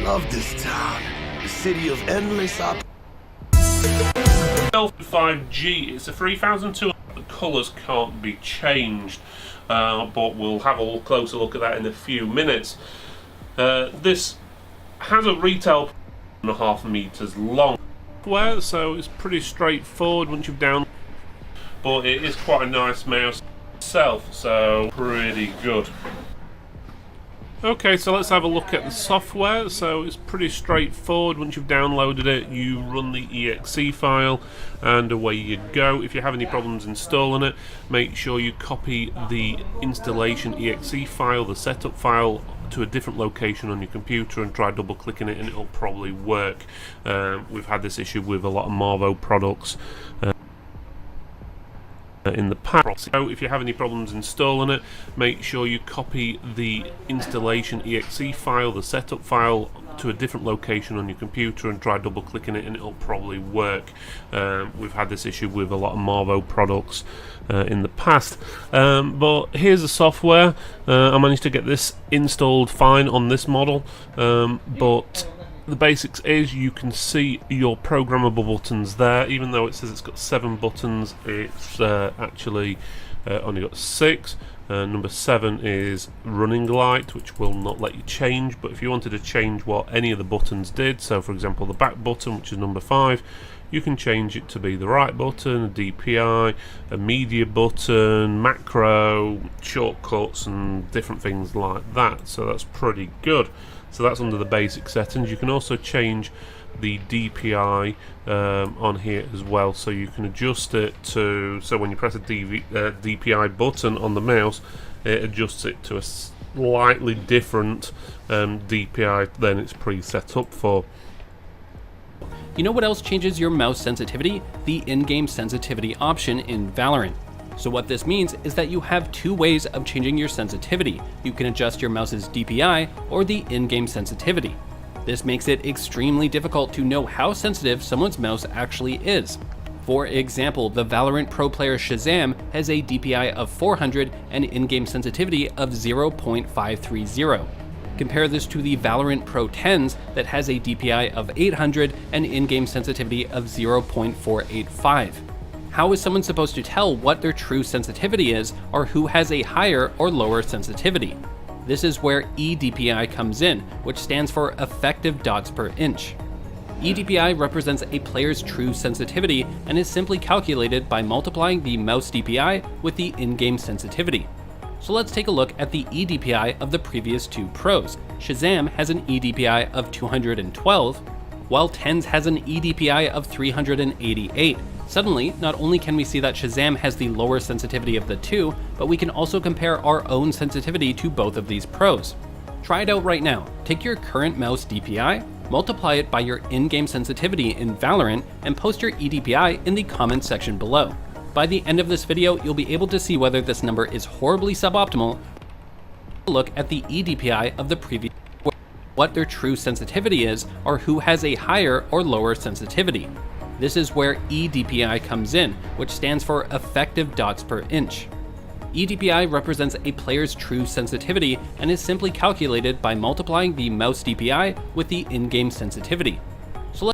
love this town. The city of endless opportunities. 5G, it's a 3200. The colours can't be changed, but we'll have a closer look at that in a few minutes. This has a retail 1.5 meters long, so it's pretty straightforward once you've downloaded, but it is quite a nice mouse itself, so pretty good. Okay, so let's have a look at the software. So it's pretty straightforward. Once you've downloaded it, you run the exe file and away you go. If you have any problems installing it, make sure you copy the installation exe file, the setup file, to a different location on your computer and try double clicking it and it'll probably work. We've had this issue with a lot of Marvo products in the past. So if you have any problems installing it, make sure you copy the installation exe file, the setup file, to a different location on your computer and try double clicking it and it'll probably work. We've had this issue with a lot of Marvo products in the past, but here's the software. I managed to get this installed fine on this model, but the basics is you can see your programmable buttons there. Even though it says it's got 7 buttons, it's actually only got 6. Number 7 is running light, which will not let you change, but if you wanted to change what any of the buttons did, so for example the back button, which is number 5, you can change it to be the right button, a DPI, a media button, macro, shortcuts and different things like that, so that's pretty good. So that's under the basic settings. You can also change the DPI on here as well, so you can adjust it to, so when you press a DPI button on the mouse, it adjusts it to a slightly different DPI than it's pre-set up for. You know what else changes your mouse sensitivity? The in-game sensitivity option in Valorant. So what this means is that you have 2 ways of changing your sensitivity. You can adjust your mouse's DPI or the in-game sensitivity. This makes it extremely difficult to know how sensitive someone's mouse actually is. For example, the Valorant Pro player Shazam has a DPI of 400 and in-game sensitivity of 0.530. Compare this to the Valorant Pro 10s that has a DPI of 800 and in-game sensitivity of 0.485. How is someone supposed to tell what their true sensitivity is, or who has a higher or lower sensitivity? This is where eDPI comes in, which stands for effective dots per inch. eDPI represents a player's true sensitivity and is simply calculated by multiplying the mouse DPI with the in-game sensitivity. So let's take a look at the eDPI of the previous 2 pros. Shazam has an eDPI of 212, while Tens has an eDPI of 388. Suddenly, not only can we see that Shazam has the lower sensitivity of the 2, but we can also compare our own sensitivity to both of these pros. Try it out right now. Take your current mouse DPI, multiply it by your in-game sensitivity in Valorant, and post your eDPI in the comments section below. By the end of this video, you'll be able to see whether this number is horribly suboptimal. Look at the eDPI of the previous, what their true sensitivity is, or who has a higher or lower sensitivity. This is where eDPI comes in, which stands for effective dots per inch. eDPI represents a player's true sensitivity and is simply calculated by multiplying the mouse DPI with the in-game sensitivity. So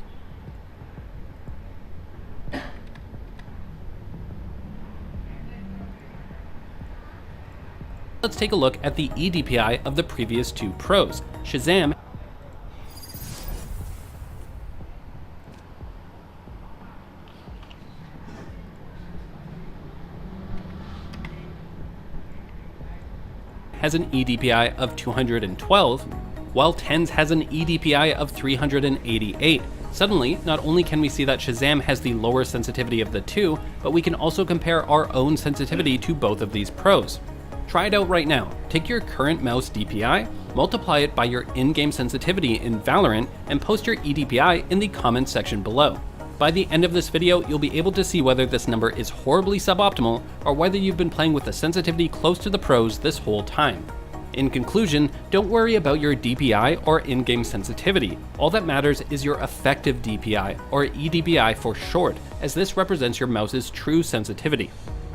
let's take a look at the eDPI of the previous 2 pros. Shazam has an eDPI of 212, while Tens has an eDPI of 388. Suddenly, not only can we see that Shazam has the lower sensitivity of the 2, but we can also compare our own sensitivity to both of these pros. Try it out right now. Take your current mouse DPI, multiply it by your in-game sensitivity in Valorant, and post your eDPI in the comments section below. By the end of this video, you'll be able to see whether this number is horribly suboptimal or whether you've been playing with a sensitivity close to the pros this whole time. In conclusion, don't worry about your DPI or in-game sensitivity. All that matters is your effective DPI, or eDPI for short, as this represents your mouse's true sensitivity.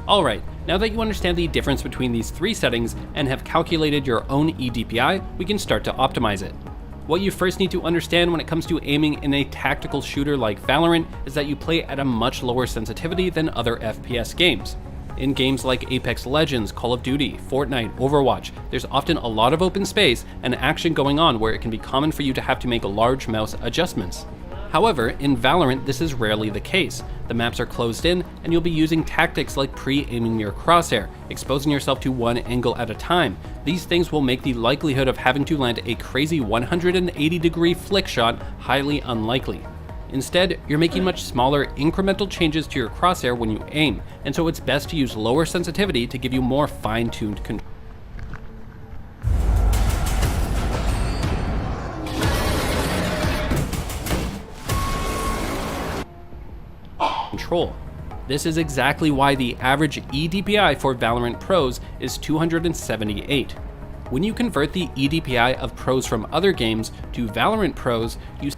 Alright, now that you understand the difference between these 3 settings and have calculated your own eDPI, we can start to optimize it. What you first need to understand when it comes to aiming in a tactical shooter like Valorant is that you play at a much lower sensitivity than other FPS games. In games like Apex Legends, Call of Duty, Fortnite, Overwatch, there's often a lot of open space and action going on where it can be common for you to have to make large mouse adjustments. However, in Valorant, this is rarely the case. The maps are closed in, and you'll be using tactics like pre-aiming your crosshair, exposing yourself to one angle at a time. These things will make the likelihood of having to land a crazy 180-degree flick shot highly unlikely. Instead, you're making much smaller, incremental changes to your crosshair when you aim, and so it's best to use lower sensitivity to give you more fine-tuned control. This is exactly why the average EDPI for Valorant pros is 278. When you convert the EDPI of pros from other games to Valorant pros, you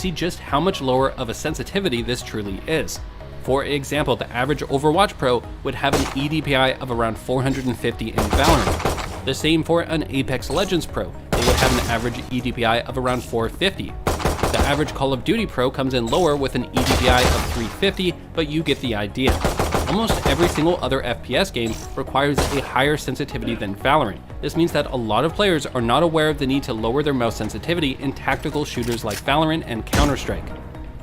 see just how much lower of a sensitivity this truly is. For example, the average Overwatch pro would have an EDPI of around 450 in Valorant. The same for an Apex Legends pro, they would have an average EDPI of around 450. The average Call of Duty pro comes in lower with an EDPI of 350, but you get the idea. Almost every single other FPS game requires a higher sensitivity than Valorant. This means that a lot of players are not aware of the need to lower their mouse sensitivity in tactical shooters like Valorant and Counter-Strike.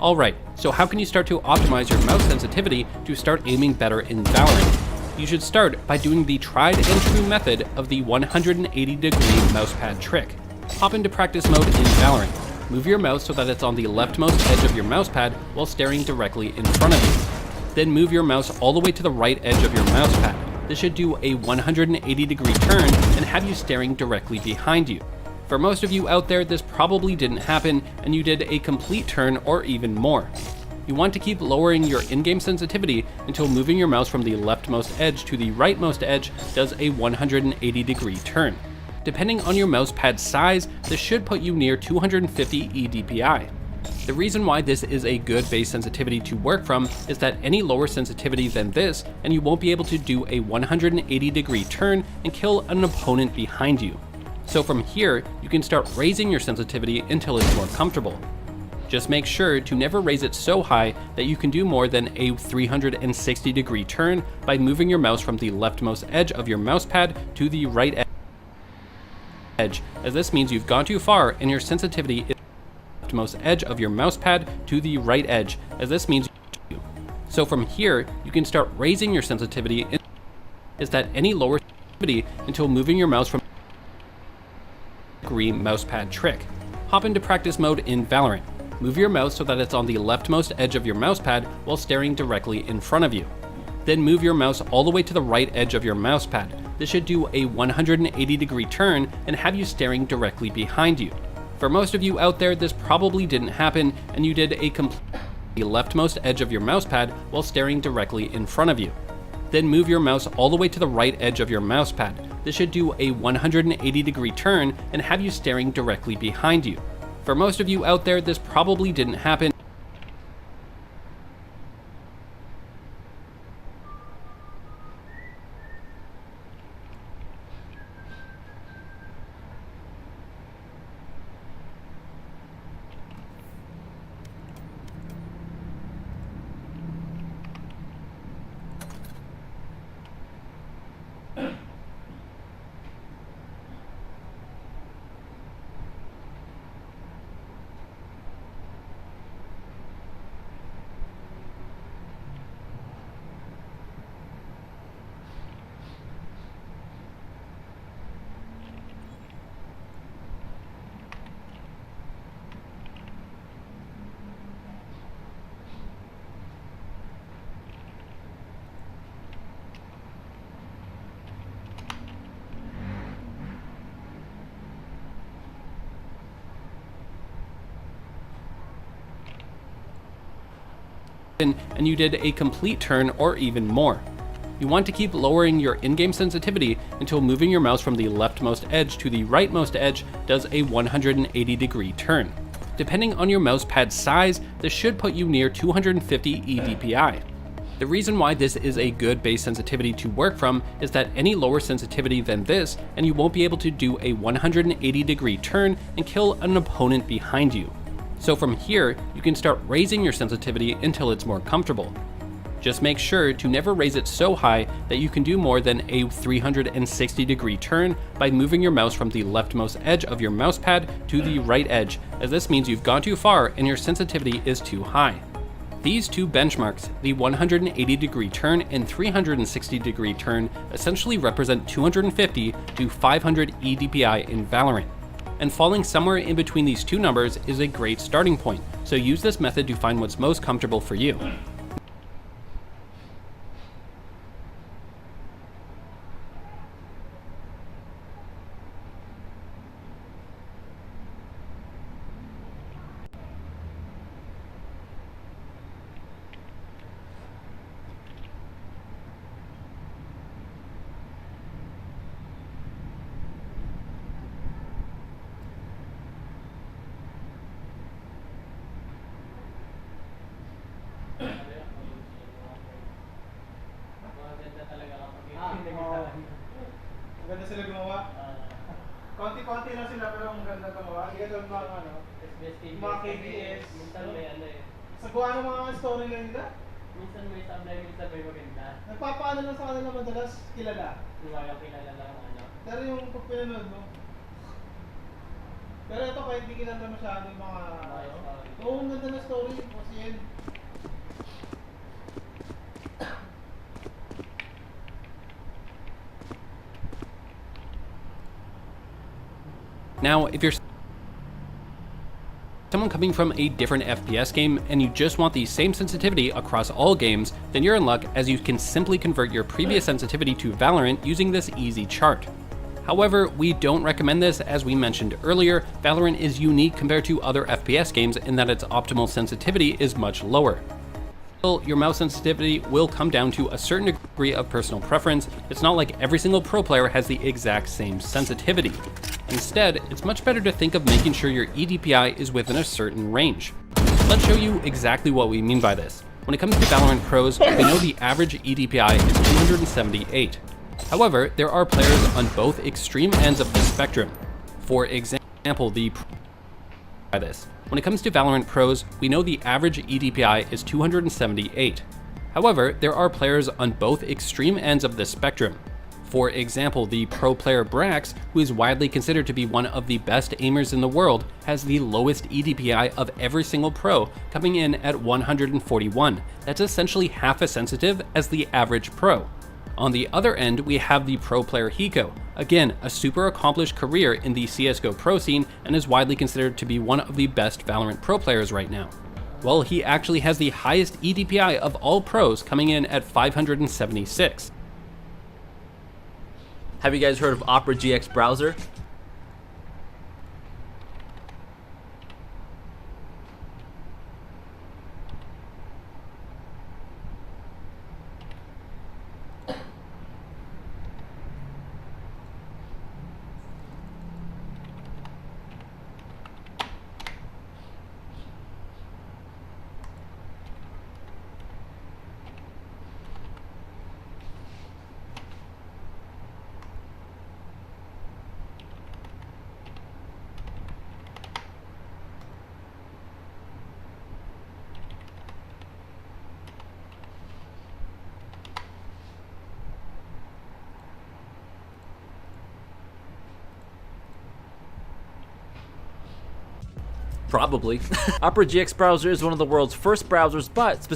Alright, so how can you start to optimize your mouse sensitivity to start aiming better in Valorant? You should start by doing the tried and true method of the 180-degree mousepad trick. Hop into practice mode in Valorant. Move your mouse so that it's on the leftmost edge of your mousepad while staring directly in front of you. Then move your mouse all the way to the right edge of your mousepad. This should do a 180-degree turn and have you staring directly behind you. For most of you out there, this probably didn't happen and you did a complete turn or even more. You want to keep lowering your in-game sensitivity until moving your mouse from the leftmost edge to the rightmost edge does a 180-degree turn. Depending on your mousepad size, this should put you near 250 EDPI. The reason why this is a good base sensitivity to work from is that any lower sensitivity than this, and you won't be able to do a 180-degree turn and kill an opponent behind you. So from here, you can start raising your sensitivity until it's more comfortable. Just make sure to never raise it so high that you can do more than a 360-degree turn by moving your mouse from the leftmost edge of your mousepad to the right edge, as this means you've gone too far and your sensitivity is leftmost edge of your mousepad to the right edge, as this means so from here, you can start raising your sensitivity is that any lower sensitivity until moving your mouse from degree mousepad trick. Hop into practice mode in Valorant. Move your mouse so that it's on the leftmost edge of your mousepad while staring directly in front of you. Then move your mouse all the way to the right edge of your mousepad. This should do a 180-degree turn and have you staring directly behind you. For most of you out there, this probably didn't happen and you did a complete leftmost edge of your mousepad while staring directly in front of you. Then move your mouse all the way to the right edge of your mousepad. This should do a 180-degree turn and have you staring directly behind you. For most of you out there, this probably didn't happen. And you did a complete turn or even more. You want to keep lowering your in-game sensitivity until moving your mouse from the leftmost edge to the rightmost edge does a 180-degree turn. Depending on your mousepad size, this should put you near 250 EDPI. The reason why this is a good base sensitivity to work from is that any lower sensitivity than this, and you won't be able to do a 180-degree turn and kill an opponent behind you. So from here, you can start raising your sensitivity until it's more comfortable. Just make sure to never raise it so high that you can do more than a 360-degree turn by moving your mouse from the leftmost edge of your mousepad to the right edge, as this means you've gone too far and your sensitivity is too high. These two benchmarks, the 180-degree turn and 360-degree turn, essentially represent 250 to 500 EDPI in Valorant. And falling somewhere in between these two numbers is a great starting point, so use this method to find what's most comfortable for you. Maganda sila gumawa. Konti-konti lang sila pero maganda gumawa. Hindi ka tulad mga ano, mga KBS. Minsan may ano eh. Sa gawa ng mga storyline nila. Minsan may sablay, minsan may maganda. Nagpapaano lang sa kanila madalas kilala. Yung kilala lang ano. Pero yung pag pinanood mo. Pero ito kahit hindi kilala masyado yung mga oo, ang ganda na story kasi yun. Now, if you're someone coming from a different FPS game and you just want the same sensitivity across all games, then you're in luck, as you can simply convert your previous sensitivity to Valorant using this easy chart. However, we don't recommend this. As we mentioned earlier, Valorant is unique compared to other FPS games in that its optimal sensitivity is much lower. Still, your mouse sensitivity will come down to a certain degree of personal preference. It's not like every single pro player has the exact same sensitivity. Instead, it's much better to think of making sure your EDPI is within a certain range. Let's show you exactly what we mean by this. When it comes to Valorant pros, we know the average EDPI is 278. However, there are players on both extreme ends of the spectrum. For example, When it comes to Valorant pros, we know the average EDPI is 278. However, there are players on both extreme ends of the spectrum. For example, the pro player Brax, who is widely considered to be one of the best aimers in the world, has the lowest EDPI of every single pro, coming in at 141. That's essentially half as sensitive as the average pro. On the other end, we have the pro player Hiko, again, a super accomplished career in the CSGO pro scene and is widely considered to be one of the best Valorant pro players right now. Well, he actually has the highest EDPI of all pros, coming in at 576. Have you guys heard of Opera GX browser? Probably. Opera GX browser is one of the world's first browsers, but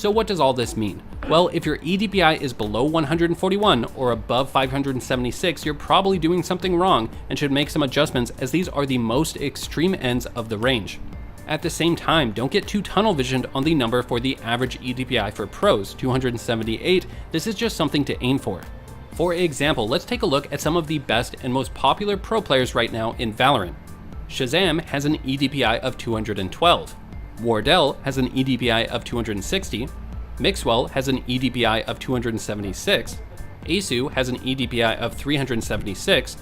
So what does all this mean? Well, if your EDPI is below 141 or above 576, you're probably doing something wrong and should make some adjustments, as these are the most extreme ends of the range. At the same time, don't get too tunnel visioned on the number for the average EDPI for pros, 278. This is just something to aim for. For example, let's take a look at some of the best and most popular pro players right now in Valorant. Shazam has an EDPI of 212. Wardell has an EDPI of 260. Mixwell has an EDPI of 276. Asu has an EDPI of 376.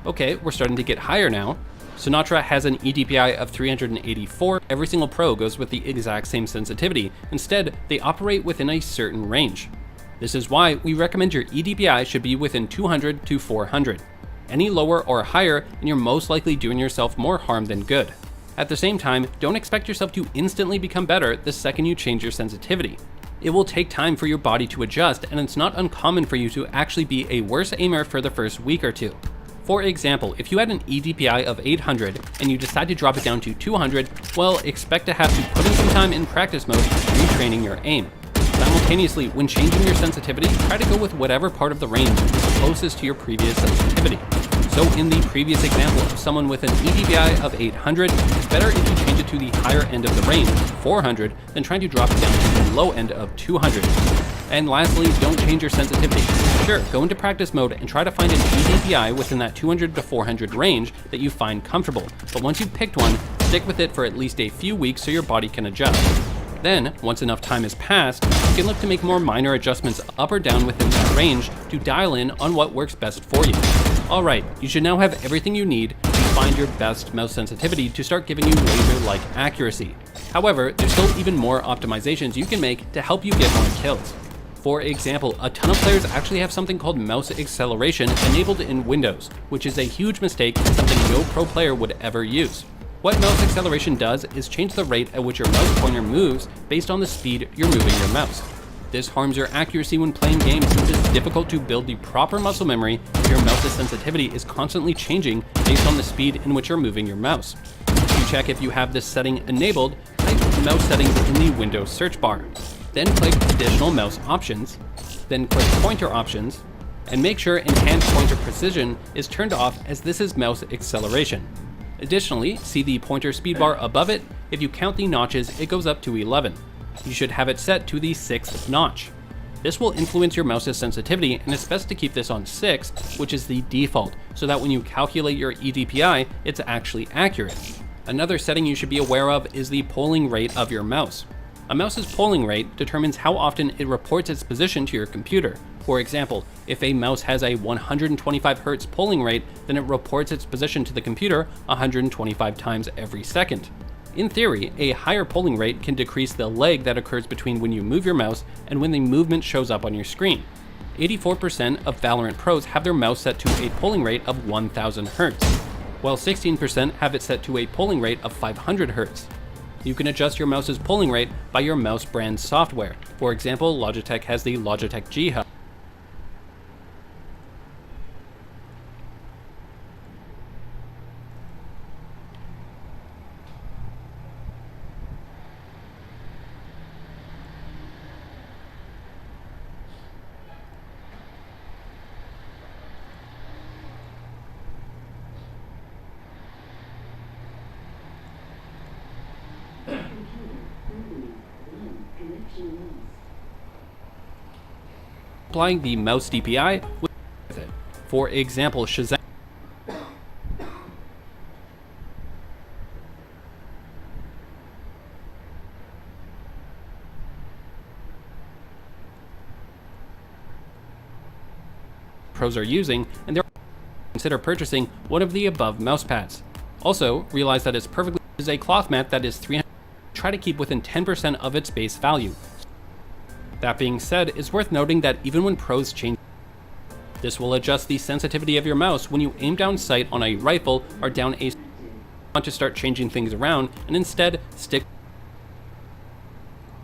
Okay, we're starting to get higher now. Sinatra has an EDPI of 384. Every single pro goes with the exact same sensitivity. Instead, they operate within a certain range. This is why we recommend your EDPI should be within 200 to 400. Any lower or higher, and you're most likely doing yourself more harm than good. At the same time, don't expect yourself to instantly become better the second you change your sensitivity. It will take time for your body to adjust, and it's not uncommon for you to actually be a worse aimer for the first week or two. For example, if you had an EDPI of 800 and you decide to drop it down to 200, well, expect to have to put in some time in practice mode retraining your aim. Simultaneously, when changing your sensitivity, try to go with whatever part of the range is closest to your previous sensitivity. So in the previous example of someone with an EDPI of 800, it's better if you change it to the higher end of the range, 400, than trying to drop it down to the low end of 200. And lastly, don't change your sensitivity. Sure, go into practice mode and try to find an EDPI within that 200 to 400 range that you find comfortable, but once you've picked one, stick with it for at least a few weeks so your body can adjust. Then, once enough time has passed, you can look to make more minor adjustments up or down within that range to dial in on what works best for you. Alright, you should now have everything you need to find your best mouse sensitivity to start giving you laser-like accuracy. However, there's still even more optimizations you can make to help you get more kills. For example, a ton of players actually have something called mouse acceleration enabled in Windows, which is a huge mistake and something no pro player would ever use. What mouse acceleration does is change the rate at which your mouse pointer moves based on the speed you're moving your mouse. This harms your accuracy when playing games since it's difficult to build the proper muscle memory if your mouse's sensitivity is constantly changing based on the speed in which you're moving your mouse. To check if you have this setting enabled, type mouse settings in the Windows search bar. Then click additional mouse options, then click pointer options, and make sure enhanced pointer precision is turned off as this is mouse acceleration. Additionally, see the pointer speed bar above it. If you count the notches, it goes up to 11. You should have it set to the 6th notch. This will influence your mouse's sensitivity, and it's best to keep this on 6, which is the default, so that when you calculate your EDPI, it's actually accurate. Another setting you should be aware of is the polling rate of your mouse. A mouse's polling rate determines how often it reports its position to your computer. For example, if a mouse has a 125 Hz polling rate, then it reports its position to the computer 125 times every second. In theory, a higher polling rate can decrease the lag that occurs between when you move your mouse and when the movement shows up on your screen. 84% of Valorant pros have their mouse set to a polling rate of 1000 Hz, while 16% have it set to a polling rate of 500 Hz. You can adjust your mouse's polling rate by your mouse brand software. For example, Logitech has the Logitech G Hub. Applying the mouse DPI with it. For example, Shazam pros are using, and they're consider purchasing one of the above mouse pads. Also, realize that it's perfectly is a cloth mat that is 300. Try to keep within 10% of its base value. That being said, it's worth noting that even when pros change, this will adjust the sensitivity of your mouse when you aim down sight on a rifle or down a want to start changing things around and instead stick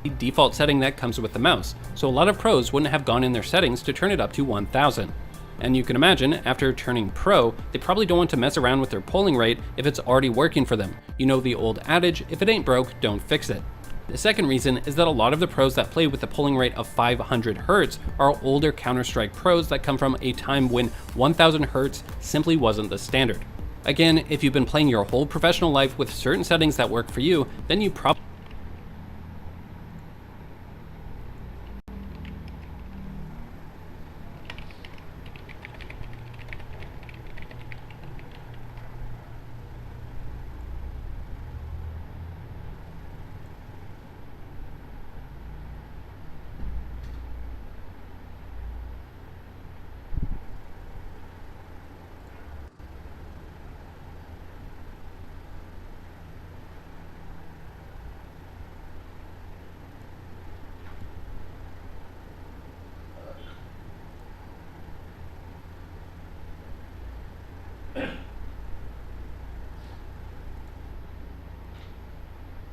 the default setting that comes with the mouse. So a lot of pros wouldn't have gone in their settings to turn it up to 1000. And you can imagine, after turning pro, they probably don't want to mess around with their polling rate if it's already working for them. You know the old adage, if it ain't broke, don't fix it. The second reason is that a lot of the pros that play with a polling rate of 500 Hz are older Counter-Strike pros that come from a time when 1000 Hz simply wasn't the standard. Again, if you've been playing your whole professional life with certain settings that work for you, then you probably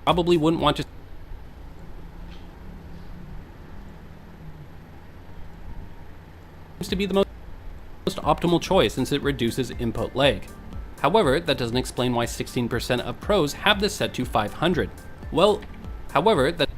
probably wouldn't want to be the most optimal choice since it reduces input lag. However, that doesn't explain why 16% of pros have this set to 500. Well, however, that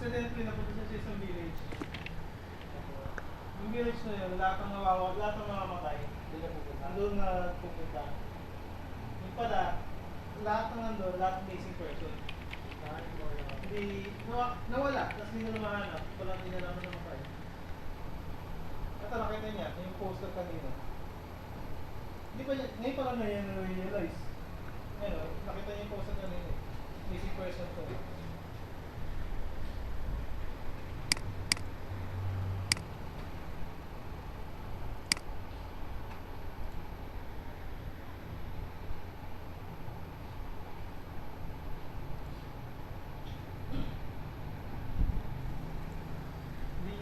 accidentally napunta siya sa isang village. Yung village na yun, lahat ng namamatay. Doon na pupunta. Yung pala, lahat ng nandun, lahat ng missing person. Hindi, nawala, tapos hindi na mahanap. Walang hindi na naman namatay. Ito nakita niya, yung poster kanina. Hindi pa niya, ngayon pa lang na yan na-realize. Ngayon, nakita niya yung poster kanina. Missing person to.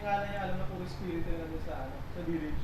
Nga na niya alam na puro spirit na nandun sa village.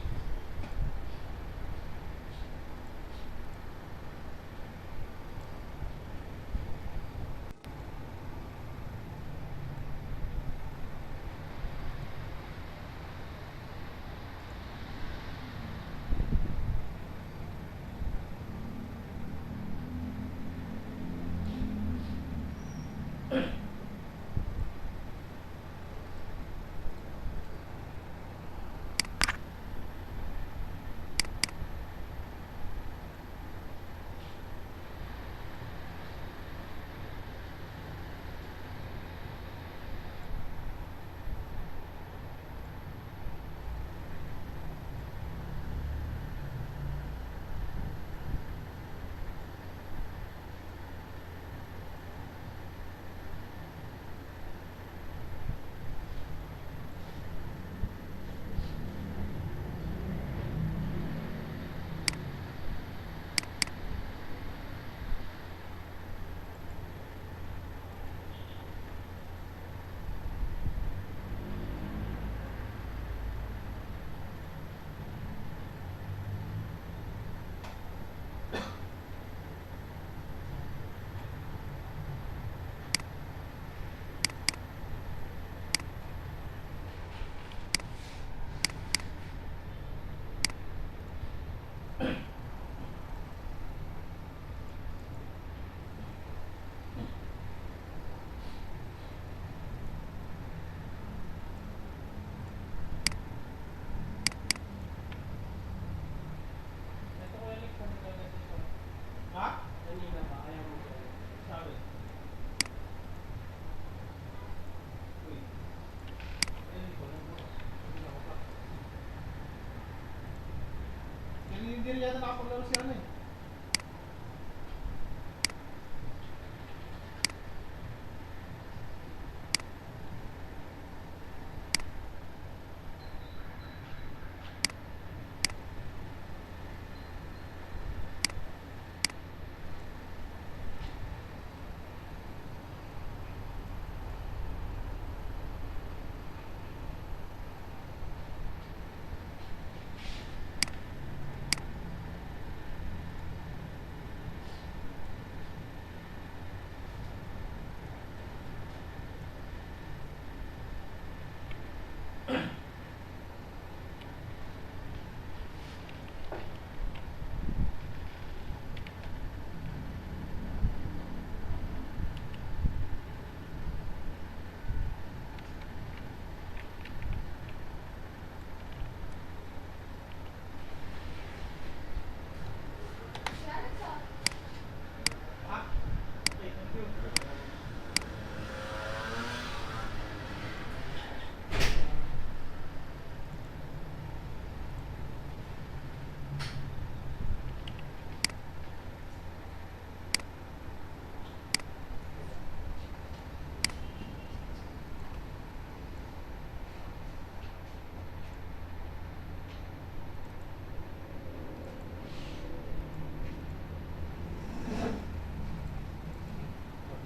hindi rin yata nakapaglaro si ano eh.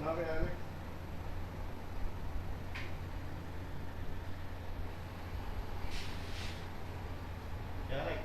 Okay, Alex.